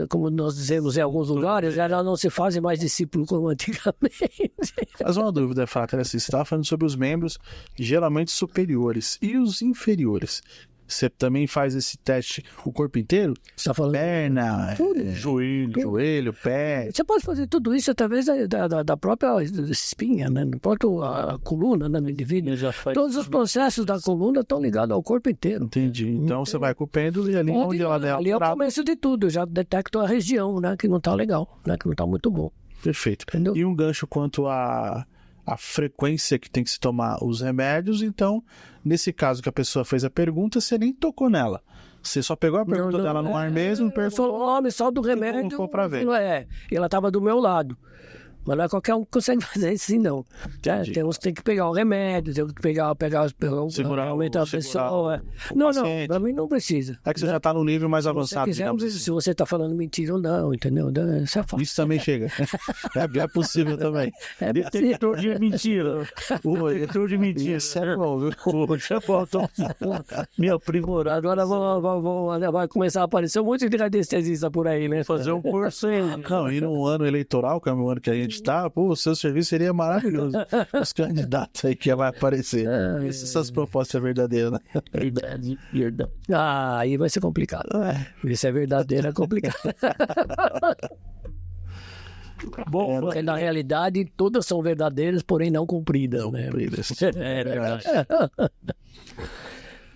como nós dizemos em alguns lugares, já não se fazem mais discípulos como antigamente.
Mas uma dúvida, Frater, assim, você estava falando sobre os membros geralmente superiores e os inferiores. Você também faz esse teste o corpo inteiro?
Você tá falando
perna, joelho, pé.
Você pode fazer tudo isso através da própria espinha, né? Da própria coluna, né? Do indivíduo. Todos os processos da coluna estão ligados ao corpo inteiro.
Entendi. Então você vai com o pêndulo e ali onde ela der.
Ali é o começo de tudo. Eu já detecto a região, né? Que não está legal, né? Que não está muito bom.
Perfeito.
Entendeu?
E um gancho quanto a frequência que tem que se tomar os remédios. Então, nesse caso que a pessoa fez a pergunta, você nem tocou nela. Você só pegou a pergunta dela no ar mesmo,
falou o nome só do remédio.
Colocou pra ver.
E ela estava do meu lado. Mas não é qualquer um que consegue fazer isso, não. Tem uns que tem que pegar o remédio, tem que pegar aumentar a pessoa. Não, pra mim não precisa.
É que você já tá no nível mais avançado.
Se você tá falando mentira ou não, entendeu? Isso é fácil.
Isso também chega. É possível também.
Detector de mentira. Detector de mentira.
Isso é bom, viu?
Poxa, faltou me aprimorar.
Agora vai começar a aparecer um monte de radiestesista por aí, né?
Fazer um curso aí.
Não, e no ano eleitoral, que é o ano que a gente tá, o seu serviço seria maravilhoso. Os candidatos aí que vai aparecer. Essas propostas verdadeiras, né?
Verdade.
Aí vai ser complicado. Isso é verdadeiro, é complicado. Bom, porque na realidade todas são verdadeiras, porém não cumpridas. Né?
É verdade.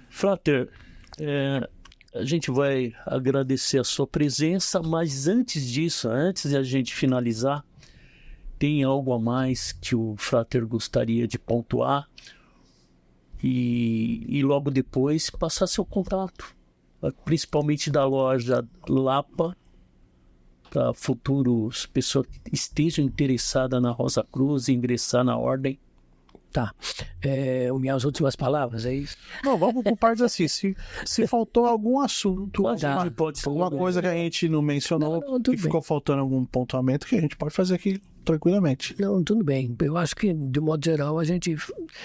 Frater, a gente vai agradecer a sua presença, mas antes disso, antes de a gente finalizar, tem algo a mais que o Frater gostaria de pontuar e logo depois passar seu contato, principalmente da loja Lapa, para futuros pessoas que estejam interessadas na Rosa Cruz e ingressar na ordem.
Tá. Minhas últimas palavras, é isso?
Não, vamos por partes assim. Se faltou algum assunto, alguma coisa que a gente não mencionou, que ficou faltando algum pontuamento, que a gente pode fazer aqui tranquilamente.
Não, tudo bem. Eu acho que, de modo geral, a gente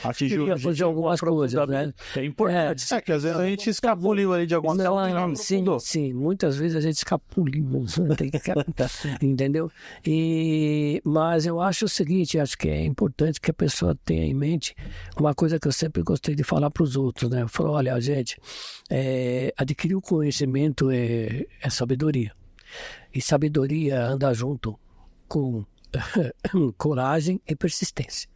Atingiu.
queria fazer algumas coisas, né?
É importante.
É que às vezes a gente escapuliu ali de alguma
Não, sim, muitas vezes a gente escapuliu, tem que entendeu? Mas eu acho o seguinte, acho que é importante que a pessoa tenha em mente uma coisa que eu sempre gostei de falar para os outros, né? Eu falo, olha, gente, adquirir o conhecimento é sabedoria. E sabedoria anda junto com coragem e persistência.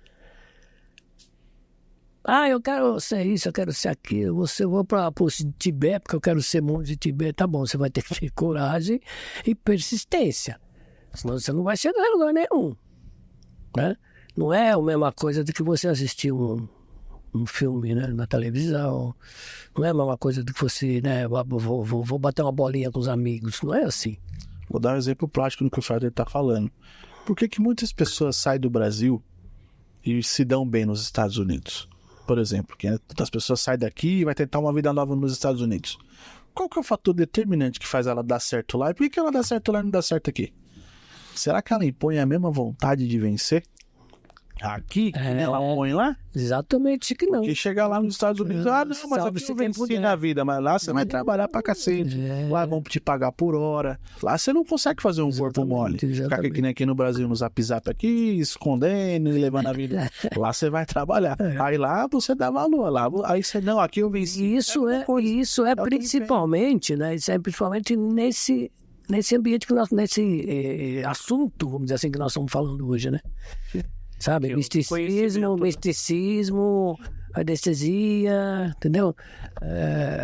Eu quero ser isso, eu quero ser aquilo. Eu vou para o Tibete porque eu quero ser monge de Tibete. Tá bom, você vai ter que ter coragem e persistência. Senão você não vai chegar em lugar nenhum. Né? Não é a mesma coisa do que você assistir um filme, né, na televisão. Não é a mesma coisa do que você, né, vou bater uma bolinha com os amigos. Não é assim.
Vou dar um exemplo prático do que o Frater está falando. Por que muitas pessoas saem do Brasil e se dão bem nos Estados Unidos? Por exemplo, que as pessoas saem daqui e vai tentar uma vida nova nos Estados Unidos. Qual que é o fator determinante que faz ela dar certo lá? E por que ela dá certo lá e não dá certo aqui? Será que ela impõe a mesma vontade de vencer aqui que ela põe lá?
Exatamente que não.
Porque chegar lá nos Estados Unidos, não, mas aqui eu venci na vida, mas lá você vai trabalhar pra cacete. Lá vão te pagar por hora. Lá você não consegue fazer um corpo mole. Ficar que nem aqui no Brasil, no Zap Zap aqui, escondendo e levando a vida. Lá você vai trabalhar. Aí lá você dá valor. Lá, aí você, não, aqui eu venci.
Isso é principalmente, né? Isso é principalmente nesse ambiente que nós, nesse assunto, vamos dizer assim, que nós estamos falando hoje, né? Sabe? Misticismo, anestesia, entendeu?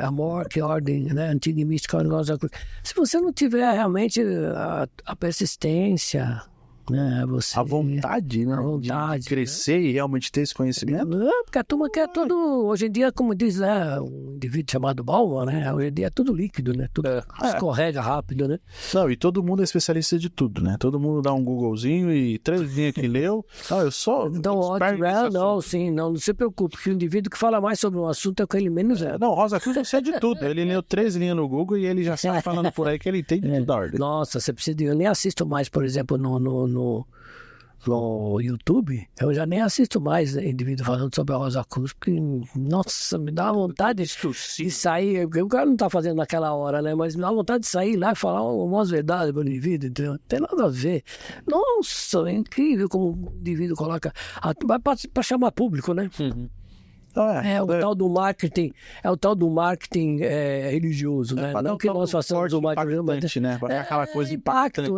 A morte, ordem, né? Antiga e mística, ordem. Se você não tiver realmente a persistência, né?
A vontade, né? De crescer, né? E realmente ter esse conhecimento.
Não, porque a turma quer tudo, hoje em dia, como diz, né, um indivíduo chamado Bauman, né? Hoje em dia é tudo líquido, né? Tudo escorrega rápido, né?
Não, e todo mundo é especialista de tudo, né? Todo mundo dá um Googlezinho e 3 linhas que leu. Não, eu sou.
Não se preocupe, que o indivíduo que fala mais sobre um assunto é o que ele menos é.
Não, Rosa Cruz você é de tudo. Ele leu 3 linhas no Google e ele já sai falando por aí que ele entende tudo da ordem.
Nossa, você precisa de. Eu nem assisto mais, por exemplo, no YouTube, eu já nem assisto mais indivíduo falando sobre a Rosa Cruz, porque, nossa, me dá vontade de sair, porque o cara não tá fazendo naquela hora, né? Mas me dá vontade de sair lá e falar umas verdades pro indivíduo, entendeu? Não tem nada a ver. Nossa, é incrível como o indivíduo coloca. Vai pra chamar público, né?
Uhum.
Tal do marketing, é o tal do marketing religioso, né? Não que nós façamos o marketing,
né? Aquela coisa
impacto,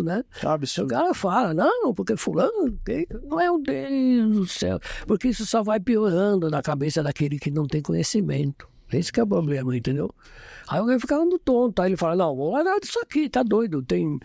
né?
É um absurdo.
O cara fala, não, porque fulano, não é o Deus do céu, porque isso só vai piorando na cabeça daquele que não tem conhecimento. Esse que é o problema, entendeu? Aí alguém fica ficando tonto, aí ele fala, não, vou largar disso aqui, tá doido, tem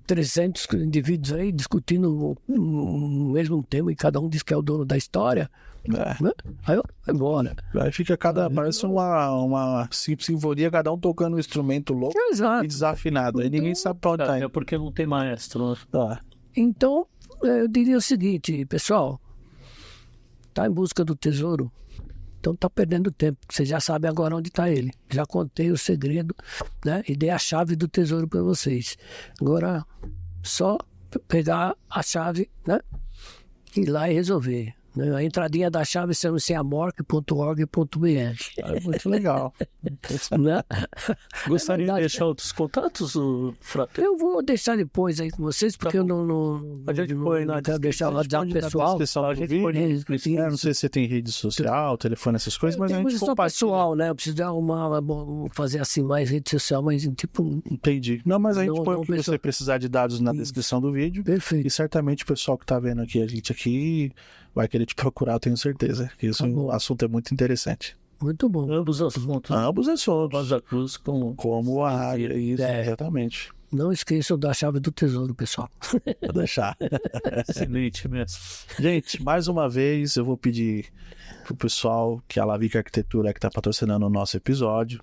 300 indivíduos aí discutindo o mesmo tema e cada um diz que é o dono da história. Aí vai embora.
Aí fica parece uma sinfonia, cada um tocando um instrumento louco.
Exato.
E desafinado. Aí ninguém sabe pra onde tá indo.
É porque não tem maestro, né?
Então, eu diria o seguinte, pessoal, tá em busca do tesouro, então tá perdendo tempo. Você já sabe agora onde tá ele. Já contei o segredo, né? E dei a chave do tesouro para vocês. Agora, só pegar a chave, né? Ir lá e resolver. A entradinha da chave é no ceamorc.org.br.
É muito legal.
Né?
Gostaria de deixar outros contatos, Frater?
Eu vou deixar depois aí com vocês, porque eu não
a gente põe na
quero deixar o WhatsApp pessoal.
A gente põe não sei se você tem rede social, telefone, essas coisas, mas a gente
compartilha. Pessoal, né? Eu preciso fazer assim mais rede social, mas tipo...
Entendi. Não, mas a gente põe o que você precisar de dados na descrição do vídeo.
Perfeito.
E certamente o pessoal que tá vendo aqui, a gente aqui, vai querer te procurar, eu tenho certeza. Que o assunto é muito interessante.
Muito bom.
Ambos assuntos.
Ambos assuntos.
Rosa Cruz
como a área. Isso, exatamente.
Não esqueçam da chave do tesouro, pessoal.
Vou deixar.
Excelente mesmo.
Gente, mais uma vez eu vou pedir pro pessoal que a Lavica Arquitetura que está patrocinando o nosso episódio.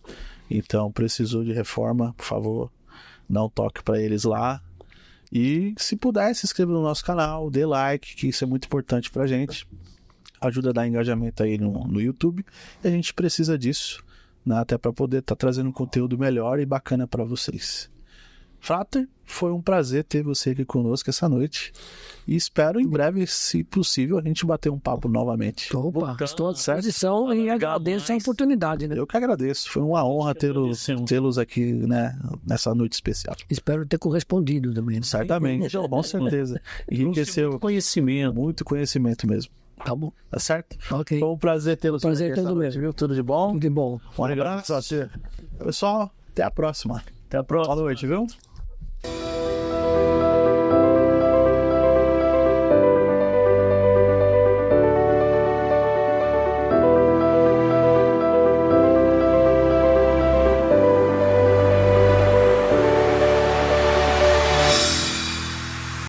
Então, precisou de reforma, por favor, dá um toque para eles lá. E se puder, se inscreva no nosso canal, dê like, que isso é muito importante pra gente. Ajuda a dar engajamento aí no YouTube. E a gente precisa disso, né, até para poder estar trazendo um conteúdo melhor e bacana para vocês. Frater, foi um prazer ter você aqui conosco essa noite. E espero em breve, se possível, a gente bater um papo novamente.
Opa, estou à disposição e agradeço a oportunidade, né?
Eu que agradeço. Foi uma honra tê-los aqui, né, nessa noite especial.
Espero ter correspondido também. Né?
Certamente, com certeza. Enriqueceu
Conhecimento.
muito conhecimento mesmo.
Tá bom.
Tá certo?
Ok.
Foi um prazer tê-los aqui.
Prazer todo
noite,
mesmo.
viu? Tudo de bom?
Tudo de bom.
Um abraço. Pessoal, até a próxima.
Até a próxima.
Boa noite, viu?